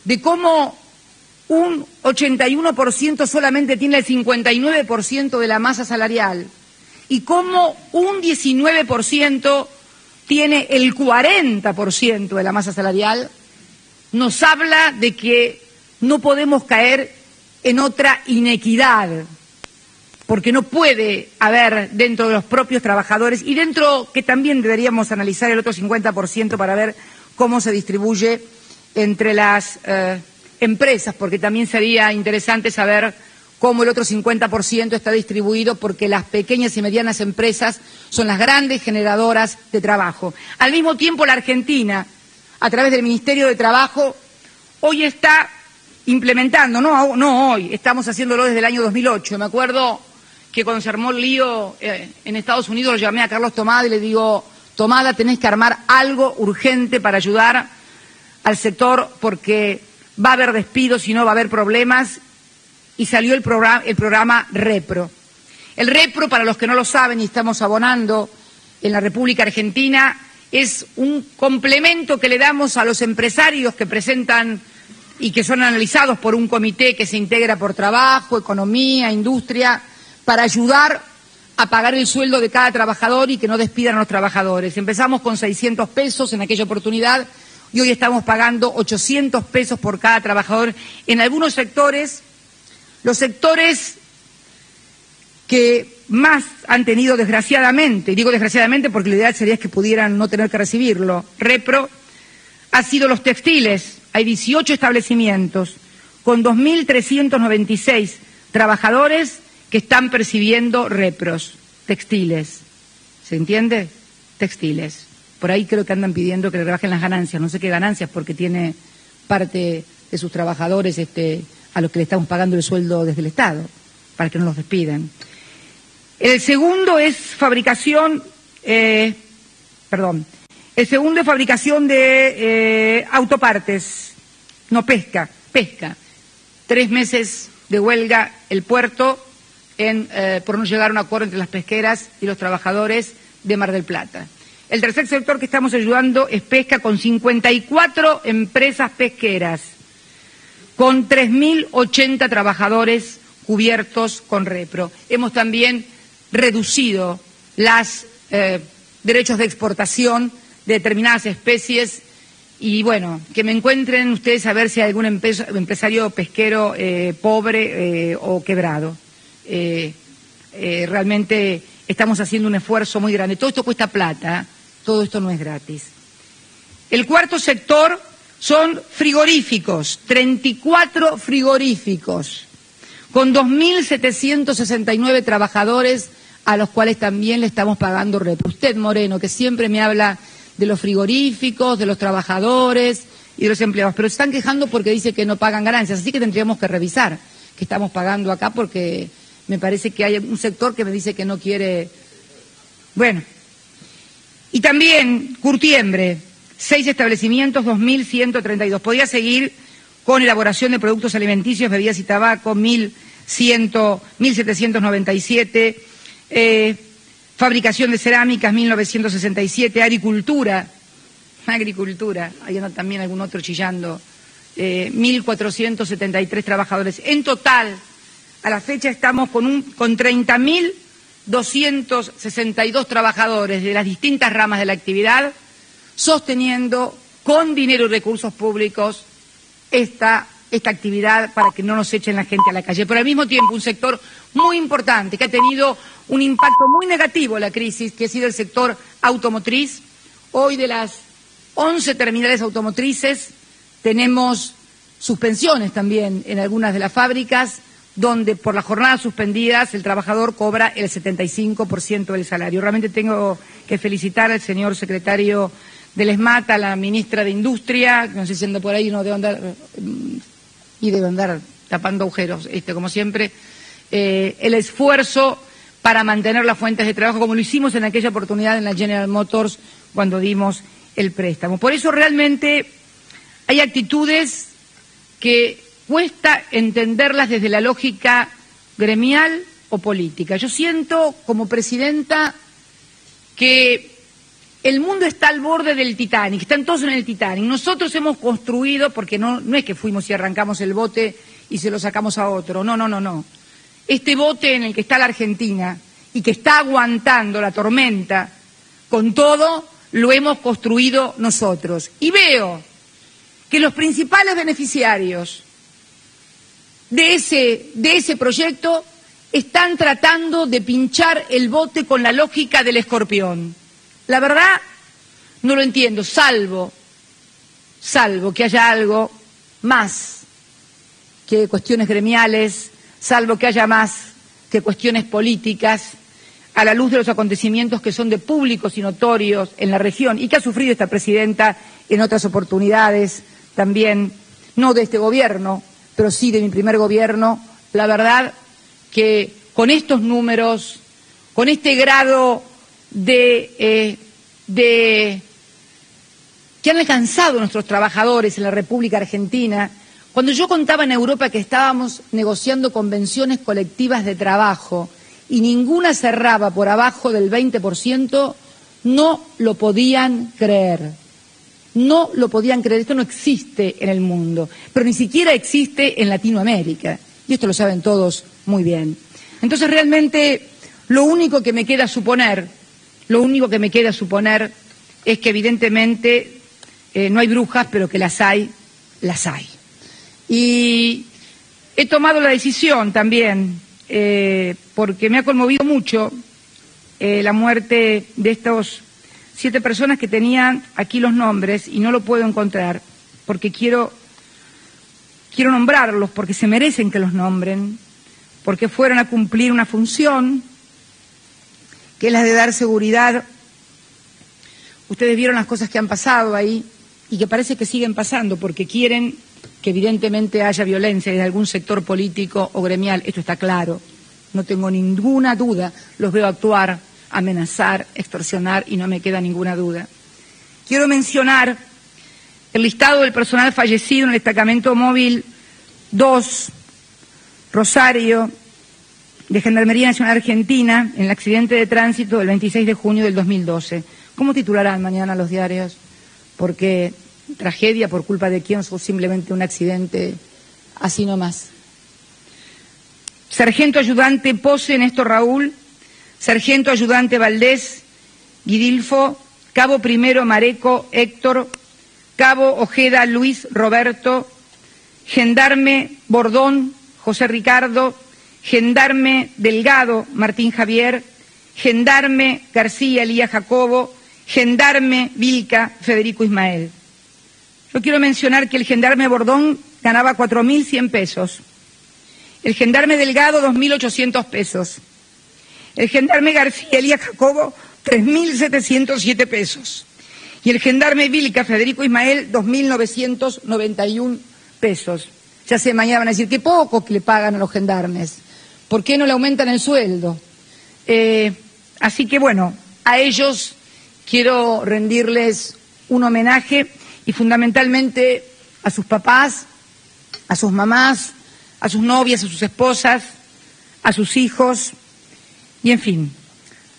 de cómo un 81% solamente tiene el 59% de la masa salarial y cómo un 19% tiene el 40% de la masa salarial, nos habla de que no podemos caer en otra inequidad, porque no puede haber dentro de los propios trabajadores, y dentro que también deberíamos analizar el otro 50% para ver cómo se distribuye entre las empresas, porque también sería interesante saber cómo el otro 50% está distribuido, porque las pequeñas y medianas empresas son las grandes generadoras de trabajo. Al mismo tiempo, la Argentina, a través del Ministerio de Trabajo, hoy está implementando, no hoy, estamos haciéndolo desde el año 2008. Me acuerdo que cuando se armó el lío en Estados Unidos, lo llamé a Carlos Tomada y le digo: Tomada, tenés que armar algo urgente para ayudar al sector, porque va a haber despidos y no va a haber problemas. Y salió el programa Repro. El Repro, para los que no lo saben y estamos abonando en la República Argentina, es un complemento que le damos a los empresarios que presentan y que son analizados por un comité que se integra por trabajo, economía, industria, para ayudar a pagar el sueldo de cada trabajador y que no despidan a los trabajadores. Empezamos con 600 pesos en aquella oportunidad y hoy estamos pagando 800 pesos por cada trabajador. En algunos sectores, los sectores que más han tenido, desgraciadamente, y digo desgraciadamente porque la idea sería que pudieran no tener que recibirlo, Repro, ha sido los textiles. Hay 18 establecimientos con 2.396 trabajadores que están percibiendo repros, textiles. ¿Se entiende? Textiles. Por ahí creo que andan pidiendo que le rebajen las ganancias, no sé qué ganancias, porque tiene parte de sus trabajadores a los que le estamos pagando el sueldo desde el Estado, para que no los despidan. El segundo es fabricación, de autopartes, no pesca. 3 meses de huelga el puerto por no llegar a un acuerdo entre las pesqueras y los trabajadores de Mar del Plata. El tercer sector que estamos ayudando es pesca, con 54 empresas pesqueras, con 3.080 trabajadores cubiertos con Repro. Hemos también reducido los derechos de exportación de determinadas especies y, bueno, que me encuentren ustedes a ver si hay algún empresario pesquero pobre o quebrado. Realmente estamos haciendo un esfuerzo muy grande. Todo esto cuesta plata, todo esto no es gratis. El cuarto sector son frigoríficos, 34 frigoríficos, con 2.769 trabajadores a los cuales también le estamos pagando Repro. Usted, Moreno, que siempre me habla de los frigoríficos, de los trabajadores y de los empleados, pero se están quejando porque dice que no pagan ganancias, así que tendríamos que revisar qué estamos pagando acá, porque me parece que hay un sector que me dice que no quiere. Bueno, y también Curtiembre, 6 establecimientos, 2.132. Podría seguir con elaboración de productos alimenticios, bebidas y tabaco, 1.797, fabricación de cerámicas, 1.967, agricultura, ahí anda también algún otro chillando, 1.473 trabajadores. En total, a la fecha estamos con 30.262 trabajadores de las distintas ramas de la actividad, sosteniendo con dinero y recursos públicos esta actividad para que no nos echen la gente a la calle. Pero al mismo tiempo, un sector muy importante que ha tenido un impacto muy negativo en la crisis, que ha sido el sector automotriz. Hoy, de las 11 terminales automotrices, tenemos suspensiones también en algunas de las fábricas, donde por las jornadas suspendidas el trabajador cobra el 75% del salario. Realmente tengo que felicitar al señor secretario del ESMAT, a la ministra de Industria, que no sé si anda por ahí, no debe andar tapando agujeros, como siempre, el esfuerzo para mantener las fuentes de trabajo, como lo hicimos en aquella oportunidad en la General Motors cuando dimos el préstamo. Por eso realmente hay actitudes que cuesta entenderlas desde la lógica gremial o política. Yo siento como presidenta que el mundo está al borde del Titanic, están todos en el Titanic. Nosotros hemos construido, porque no es que fuimos y arrancamos el bote y se lo sacamos a otro, no. Este bote en el que está la Argentina y que está aguantando la tormenta con todo, lo hemos construido nosotros. Y veo que los principales beneficiarios de ese proyecto están tratando de pinchar el bote con la lógica del escorpión. La verdad, no lo entiendo, salvo que haya algo más que cuestiones gremiales, salvo que haya más que cuestiones políticas, a la luz de los acontecimientos que son de públicos y notorios en la región y que ha sufrido esta presidenta en otras oportunidades también, no de este gobierno, pero sí de mi primer gobierno. La verdad que con estos números, con este grado que han alcanzado nuestros trabajadores en la República Argentina, cuando yo contaba en Europa que estábamos negociando convenciones colectivas de trabajo y ninguna cerraba por abajo del 20%, no lo podían creer. No lo podían creer, esto no existe en el mundo, pero ni siquiera existe en Latinoamérica, y esto lo saben todos muy bien. Entonces realmente lo único que me queda suponer es que evidentemente no hay brujas, pero que las hay. Y he tomado la decisión también, porque me ha conmovido mucho la muerte de estos 7 personas que tenían aquí los nombres y no lo puedo encontrar, porque quiero nombrarlos, porque se merecen que los nombren, porque fueron a cumplir una función que es la de dar seguridad. Ustedes vieron las cosas que han pasado ahí y que parece que siguen pasando porque quieren que evidentemente haya violencia de algún sector político o gremial. Esto está claro, no tengo ninguna duda, los veo actuar, amenazar, extorsionar y no me queda ninguna duda. Quiero mencionar el listado del personal fallecido en el destacamento móvil 2, Rosario, de Gendarmería Nacional Argentina, en el accidente de tránsito del 26 de junio del 2012. ¿Cómo titularán mañana los diarios? Porque tragedia por culpa de quién, o simplemente un accidente así nomás. Sargento ayudante Pose Néstor Raúl, sargento ayudante Valdés Guidilfo, cabo primero Mareco Héctor, cabo Ojeda Luis Roberto, gendarme Bordón José Ricardo, gendarme Delgado Martín Javier, gendarme García Elías Jacobo, gendarme Vilca Federico Ismael. Yo quiero mencionar que el gendarme Bordón ganaba 4.100 pesos, el gendarme Delgado 2.800 pesos, el gendarme García Elías Jacobo 3.707 pesos y el gendarme Vilca Federico Ismael 2.991 pesos. Ya sé, mañana van a decir, qué poco que le pagan a los gendarmes, ¿por qué no le aumentan el sueldo? Así que bueno, a ellos quiero rendirles un homenaje y fundamentalmente a sus papás, a sus mamás, a sus novias, a sus esposas, a sus hijos y en fin,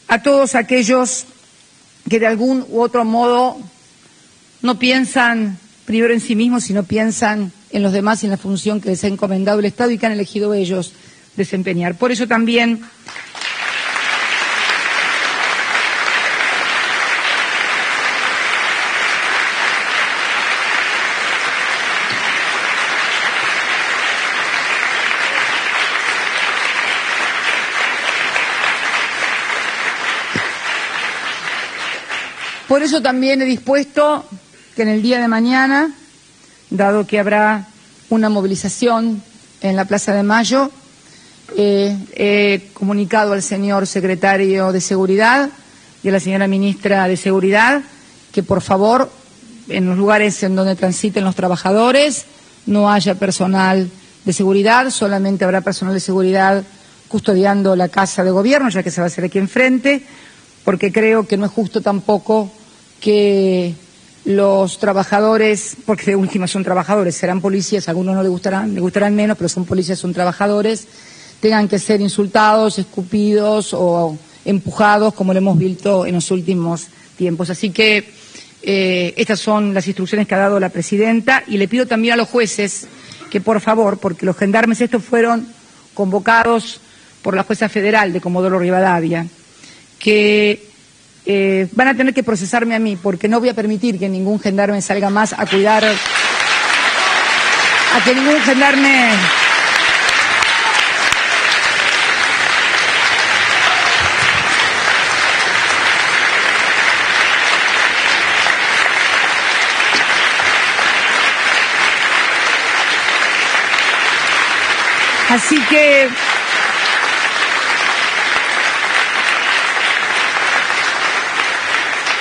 a todos aquellos que de algún u otro modo no piensan primero en sí mismos, sino piensan en los demás y en la función que les ha encomendado el Estado y que han elegido ellos desempeñar. Por eso también he dispuesto que en el día de mañana, dado que habrá una movilización en la Plaza de Mayo, he comunicado al señor secretario de Seguridad y a la señora ministra de Seguridad que por favor en los lugares en donde transiten los trabajadores no haya personal de seguridad, solamente habrá personal de seguridad custodiando la Casa de Gobierno, ya que se va a hacer aquí enfrente, porque creo que no es justo tampoco que los trabajadores, porque de última son trabajadores, serán policías, a algunos no les gustarán menos, pero son policías, son trabajadores, tengan que ser insultados, escupidos o empujados, como lo hemos visto en los últimos tiempos. Así que estas son las instrucciones que ha dado la presidenta, y le pido también a los jueces que, por favor, porque los gendarmes estos fueron convocados por la jueza federal de Comodoro Rivadavia, que van a tener que procesarme a mí, porque no voy a permitir que ningún gendarme salga más a cuidar, a que ningún gendarme... Así que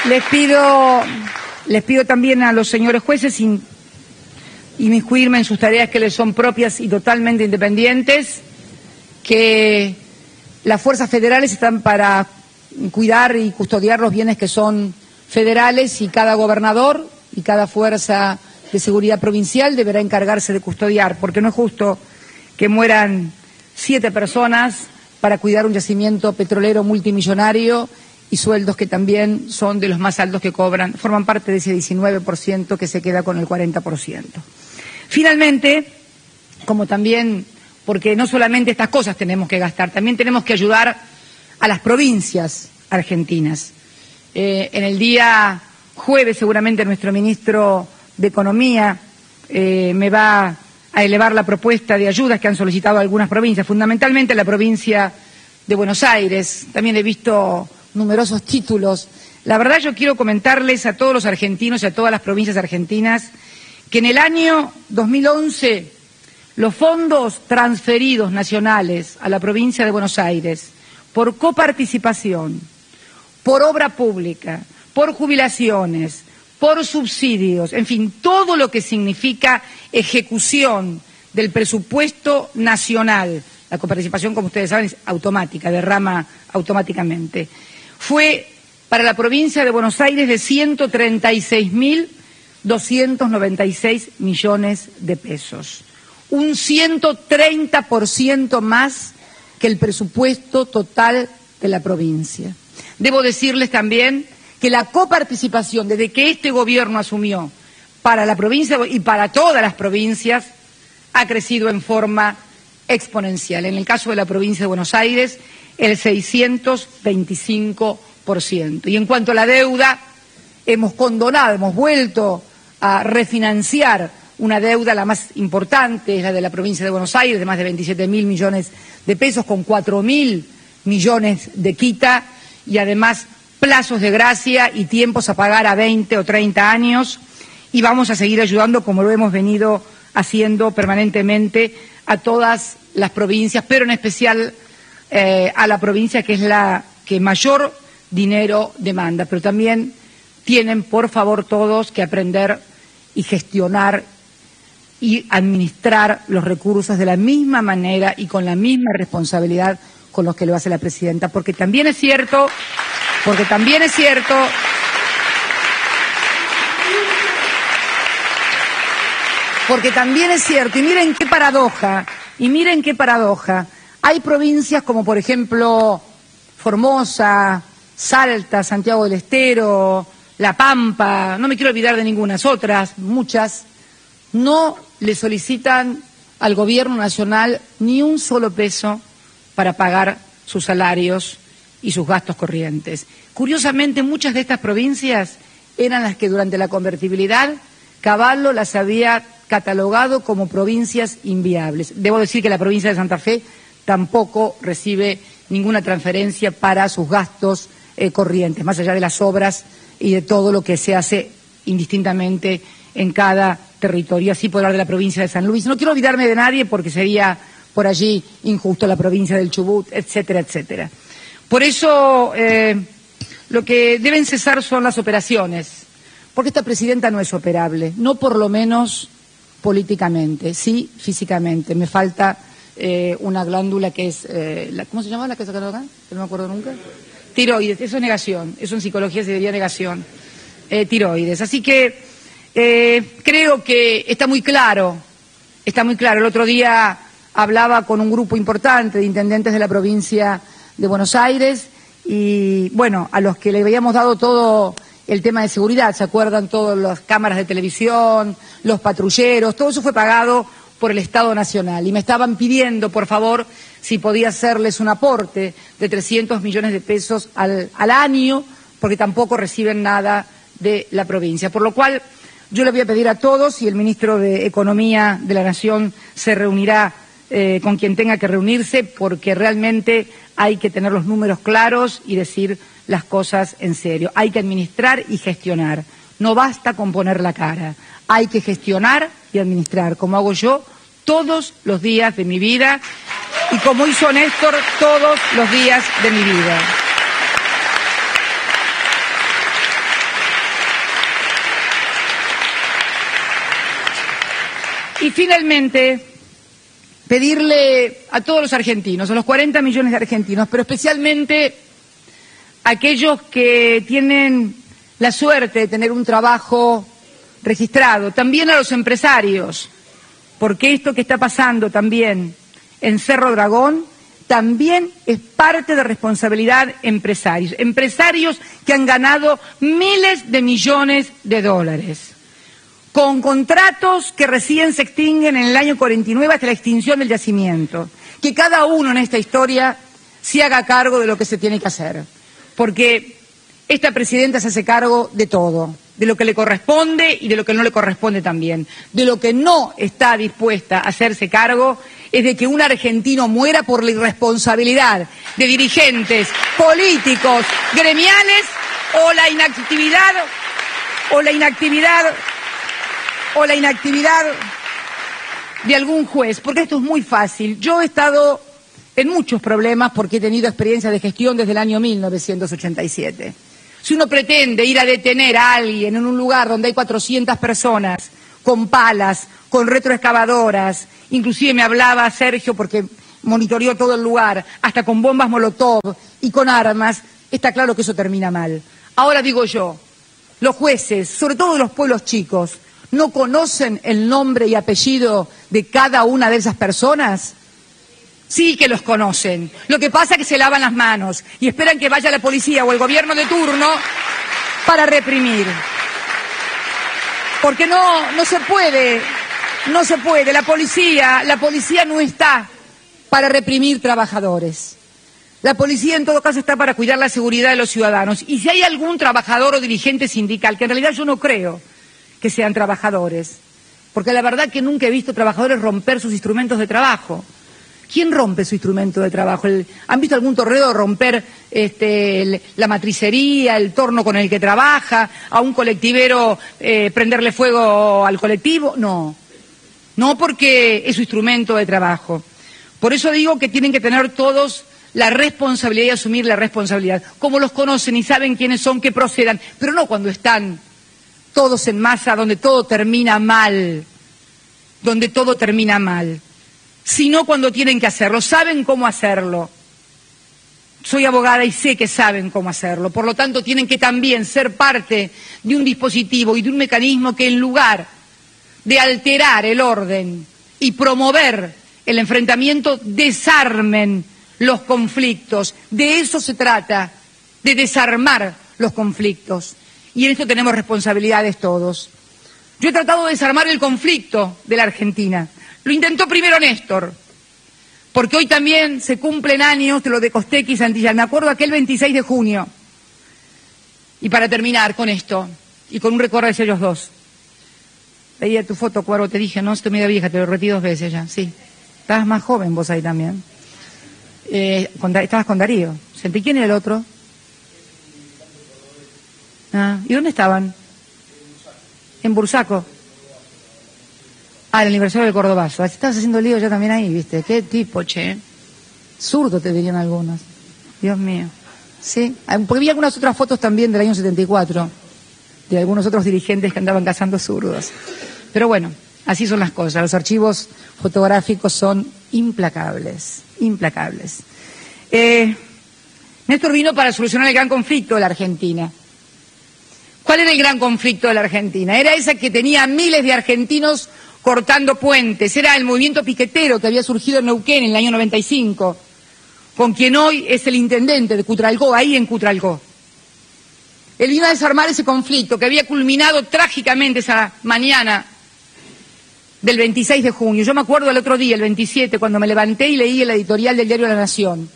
les pido también a los señores jueces inmiscuirme en sus tareas que les son propias y totalmente independientes, que las fuerzas federales están para cuidar y custodiar los bienes que son federales, y cada gobernador y cada fuerza de seguridad provincial deberá encargarse de custodiar, porque no es justo que mueran 7 personas para cuidar un yacimiento petrolero multimillonario y sueldos que también son de los más altos que cobran, forman parte de ese 19% que se queda con el 40%. Finalmente, como también, porque no solamente estas cosas tenemos que gastar, también tenemos que ayudar a las provincias argentinas. En el día jueves seguramente nuestro ministro de Economía me va a elevar la propuesta de ayudas que han solicitado algunas provincias, fundamentalmente la provincia de Buenos Aires. También he visto numerosos títulos. La verdad, yo quiero comentarles a todos los argentinos y a todas las provincias argentinas que en el año 2011 los fondos transferidos nacionales a la provincia de Buenos Aires por coparticipación, por obra pública, por jubilaciones, por subsidios, en fin, todo lo que significa ejecución del presupuesto nacional. La coparticipación, como ustedes saben, es automática, derrama automáticamente. Fue para la provincia de Buenos Aires de 136.296 millones de pesos, un 130% más que el presupuesto total de la provincia. Debo decirles también que la coparticipación, desde que este gobierno asumió para la provincia y para todas las provincias, ha crecido en forma exponencial. En el caso de la provincia de Buenos Aires, el 625%. Y en cuanto a la deuda, hemos condonado, hemos vuelto a refinanciar una deuda, la más importante es la de la provincia de Buenos Aires, de más de 27.000 millones de pesos, con 4.000 millones de quita, y además plazos de gracia y tiempos a pagar a 20 o 30 años, y vamos a seguir ayudando, como lo hemos venido haciendo permanentemente, a todas las provincias, pero en especial a la provincia que es la que mayor dinero demanda. Pero también tienen, por favor, todos que aprender y gestionar y administrar los recursos de la misma manera y con la misma responsabilidad con los que lo hace la presidenta, porque también es cierto, y miren qué paradoja, hay provincias como por ejemplo Formosa, Salta, Santiago del Estero, La Pampa, no me quiero olvidar de ninguna, otras, muchas, no le solicitan al gobierno nacional ni un solo peso para pagar sus salarios y sus gastos corrientes. Curiosamente, muchas de estas provincias eran las que durante la convertibilidad Caballo las había catalogado como provincias inviables. Debo decir que la provincia de Santa Fe tampoco recibe ninguna transferencia para sus gastos corrientes, más allá de las obras y de todo lo que se hace indistintamente en cada territorio. Así puedo hablar de la provincia de San Luis. No quiero olvidarme de nadie porque sería por allí injusto, la provincia del Chubut, etcétera, etcétera. Por eso lo que deben cesar son las operaciones, porque esta presidenta no es operable, no por lo menos políticamente, sí físicamente. Me falta una glándula que es, ¿cómo se llama la que sacaron acá? Que no me acuerdo nunca. Tiroides, eso es negación, eso en psicología se diría negación. Tiroides. Así que creo que está muy claro. El otro día hablaba con un grupo importante de intendentes de la provincia de Buenos Aires y, bueno, a los que le habíamos dado todo el tema de seguridad, ¿se acuerdan? Todas las cámaras de televisión, los patrulleros, todo eso fue pagado por el Estado Nacional. Y me estaban pidiendo, por favor, si podía hacerles un aporte de 300 millones de pesos al año, porque tampoco reciben nada de la provincia. Por lo cual, yo le voy a pedir a todos, y el ministro de Economía de la Nación se reunirá con quien tenga que reunirse, porque realmente hay que tener los números claros y decir las cosas en serio. Hay que administrar y gestionar. No basta con poner la cara. Hay que gestionar y administrar, como hago yo todos los días de mi vida y como hizo Néstor todos los días de mi vida. Y finalmente, pedirle a todos los argentinos, a los 40 millones de argentinos, pero especialmente a aquellos que tienen la suerte de tener un trabajo registrado, también a los empresarios, porque esto que está pasando también en Cerro Dragón también es parte de responsabilidad empresarios, empresarios que han ganado miles de millones de dólares, con contratos que recién se extinguen en el año 49 hasta la extinción del yacimiento. Que cada uno en esta historia se haga cargo de lo que se tiene que hacer, porque esta presidenta se hace cargo de todo, de lo que le corresponde y de lo que no le corresponde también. De lo que no está dispuesta a hacerse cargo es de que un argentino muera por la irresponsabilidad de dirigentes políticos, gremiales o la inactividad de algún juez, porque esto es muy fácil. Yo he estado en muchos problemas porque he tenido experiencia de gestión desde el año 1987. Si uno pretende ir a detener a alguien en un lugar donde hay 400 personas, con palas, con retroexcavadoras, inclusive me hablaba Sergio porque monitoreó todo el lugar, hasta con bombas molotov y con armas, está claro que eso termina mal. Ahora digo yo, los jueces, sobre todo de los pueblos chicos, ¿no conocen el nombre y apellido de cada una de esas personas? Sí que los conocen. Lo que pasa es que se lavan las manos y esperan que vaya la policía o el gobierno de turno para reprimir. Porque no se puede. La policía no está para reprimir trabajadores. La policía en todo caso está para cuidar la seguridad de los ciudadanos. Y si hay algún trabajador o dirigente sindical, que en realidad yo no creo que sean trabajadores, porque la verdad que nunca he visto trabajadores romper sus instrumentos de trabajo. ¿Quién rompe su instrumento de trabajo? ¿Han visto algún torrero romper la matricería, el torno con el que trabaja, a un colectivero prenderle fuego al colectivo? No, porque es su instrumento de trabajo. Por eso digo que tienen que tener todos la responsabilidad y asumir la responsabilidad. Como los conocen y saben quiénes son, que procedan, pero no cuando están todos en masa, donde todo termina mal, sino cuando tienen que hacerlo. Saben cómo hacerlo. Soy abogada y sé que saben cómo hacerlo. Por lo tanto, tienen que también ser parte de un dispositivo y de un mecanismo que, en lugar de alterar el orden y promover el enfrentamiento, desarmen los conflictos. De eso se trata, de desarmar los conflictos. Y en esto tenemos responsabilidades todos. Yo he tratado de desarmar el conflicto de la Argentina. Lo intentó primero Néstor, porque hoy también se cumplen años de lo de Costecchi y Santillán. Me acuerdo aquel 26 de junio. Y para terminar con esto, y con un recuerdo hacia ellos dos. Veía tu foto, Cuervo, te dije, no, estoy medio vieja, te lo repetí 2 veces ya, sí. Estabas más joven vos ahí también. Estabas con Darío. ¿Sentí quién era el otro? ¿Y dónde estaban? En Bursaco. El aniversario del Cordobazo. Estabas haciendo lío ya también ahí, ¿viste? Qué tipo, che. Zurdo te dirían algunos. Dios mío. Sí. Porque vi algunas otras fotos también del año 74, de algunos otros dirigentes que andaban cazando zurdos. Pero bueno, así son las cosas. Los archivos fotográficos son implacables, implacables. Néstor vino para solucionar el gran conflicto de la Argentina. ¿Cuál era el gran conflicto de la Argentina? Era esa que tenía miles de argentinos cortando puentes. Era el movimiento piquetero que había surgido en Neuquén en el año 95, con quien hoy es el intendente de Cutralcó, ahí en Cutralcó. Él vino a desarmar ese conflicto que había culminado trágicamente esa mañana del 26 de junio. Yo me acuerdo el otro día, el 27, cuando me levanté y leí el editorial del diario La Nación.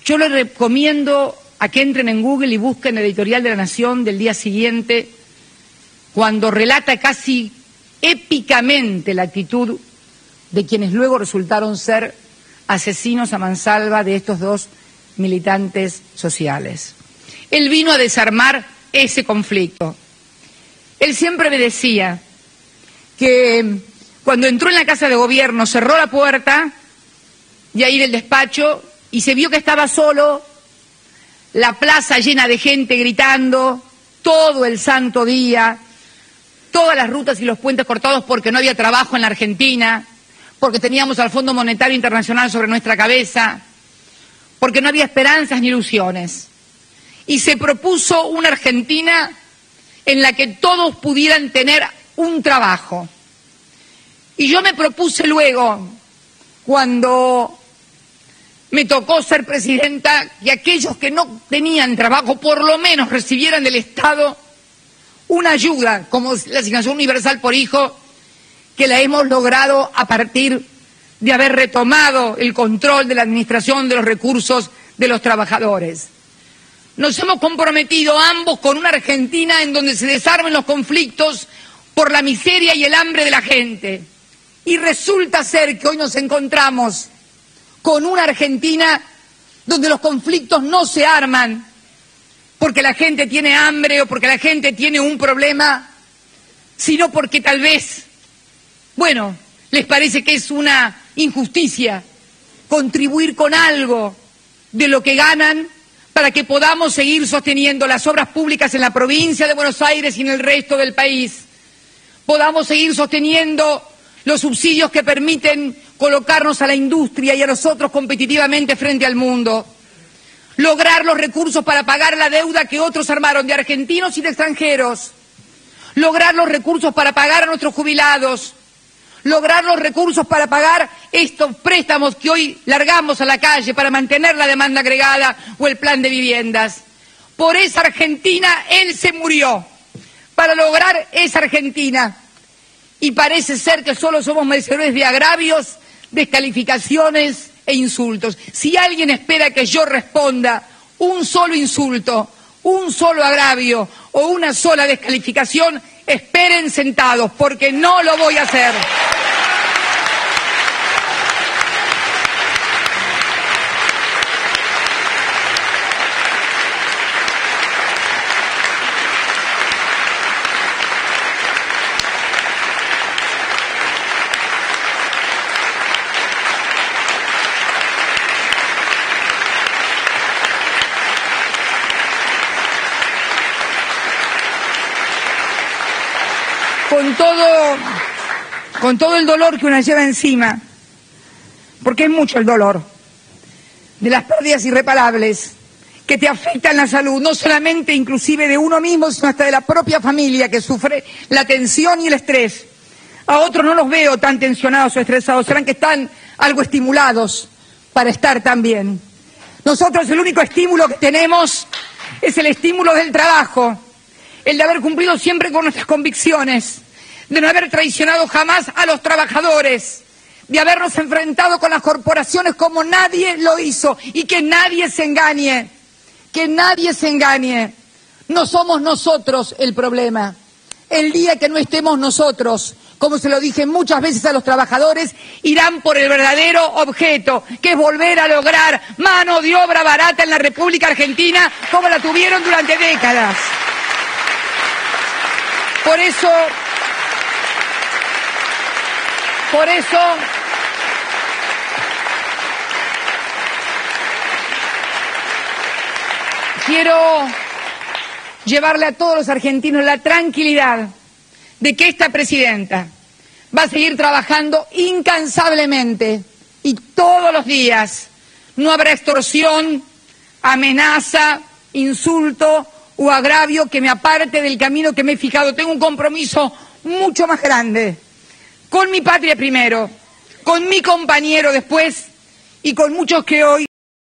Yo les recomiendo a que entren en Google y busquen el editorial de La Nación del día siguiente, cuando relata casi épicamente la actitud de quienes luego resultaron ser asesinos a mansalva de estos dos militantes sociales. Él vino a desarmar ese conflicto. Él siempre me decía que cuando entró en la Casa de Gobierno cerró la puerta de ahí del despacho y se vio que estaba solo, la plaza llena de gente gritando todo el santo día, todas las rutas y los puentes cortados porque no había trabajo en la Argentina, porque teníamos al Fondo Monetario Internacional sobre nuestra cabeza, porque no había esperanzas ni ilusiones. Y se propuso una Argentina en la que todos pudieran tener un trabajo. Y yo me propuse luego, cuando me tocó ser presidenta, que aquellos que no tenían trabajo por lo menos recibieran del Estado una ayuda, como la asignación universal por hijo, que la hemos logrado a partir de haber retomado el control de la administración de los recursos de los trabajadores. Nos hemos comprometido ambos con una Argentina en donde se desarmen los conflictos por la miseria y el hambre de la gente. Y resulta ser que hoy nos encontramos con una Argentina donde los conflictos no se arman porque la gente tiene hambre o porque la gente tiene un problema, sino porque tal vez, bueno, les parece que es una injusticia contribuir con algo de lo que ganan para que podamos seguir sosteniendo las obras públicas en la provincia de Buenos Aires y en el resto del país. Podamos seguir sosteniendo los subsidios que permiten colocarnos a la industria y a nosotros competitivamente frente al mundo. Lograr los recursos para pagar la deuda que otros armaron de argentinos y de extranjeros. Lograr los recursos para pagar a nuestros jubilados. Lograr los recursos para pagar estos préstamos que hoy largamos a la calle para mantener la demanda agregada o el plan de viviendas. Por esa Argentina él se murió, para lograr esa Argentina. Y parece ser que solo somos merecedores de agravios, descalificaciones e insultos. Si alguien espera que yo responda un solo insulto, un solo agravio o una sola descalificación, esperen sentados, porque no lo voy a hacer. Con todo el dolor que una lleva encima, porque es mucho el dolor de las pérdidas irreparables que te afectan la salud, no solamente inclusive de uno mismo, sino hasta de la propia familia que sufre la tensión y el estrés. A otros no los veo tan tensionados o estresados, serán que están algo estimulados para estar tan bien. Nosotros el único estímulo que tenemos es el estímulo del trabajo, el de haber cumplido siempre con nuestras convicciones, de no haber traicionado jamás a los trabajadores, de habernos enfrentado con las corporaciones como nadie lo hizo, y que nadie se engañe, que nadie se engañe. No somos nosotros el problema. El día que no estemos nosotros, como se lo dije muchas veces a los trabajadores, irán por el verdadero objeto, que es volver a lograr mano de obra barata en la República Argentina como la tuvieron durante décadas. Por eso quiero llevarle a todos los argentinos la tranquilidad de que esta presidenta, va a seguir trabajando incansablemente y todos los días. No habrá extorsión, amenaza, insulto o agravio que me aparte del camino que me he fijado. Tengo un compromiso mucho más grande con mi patria primero, con mi compañero después y con muchos que hoy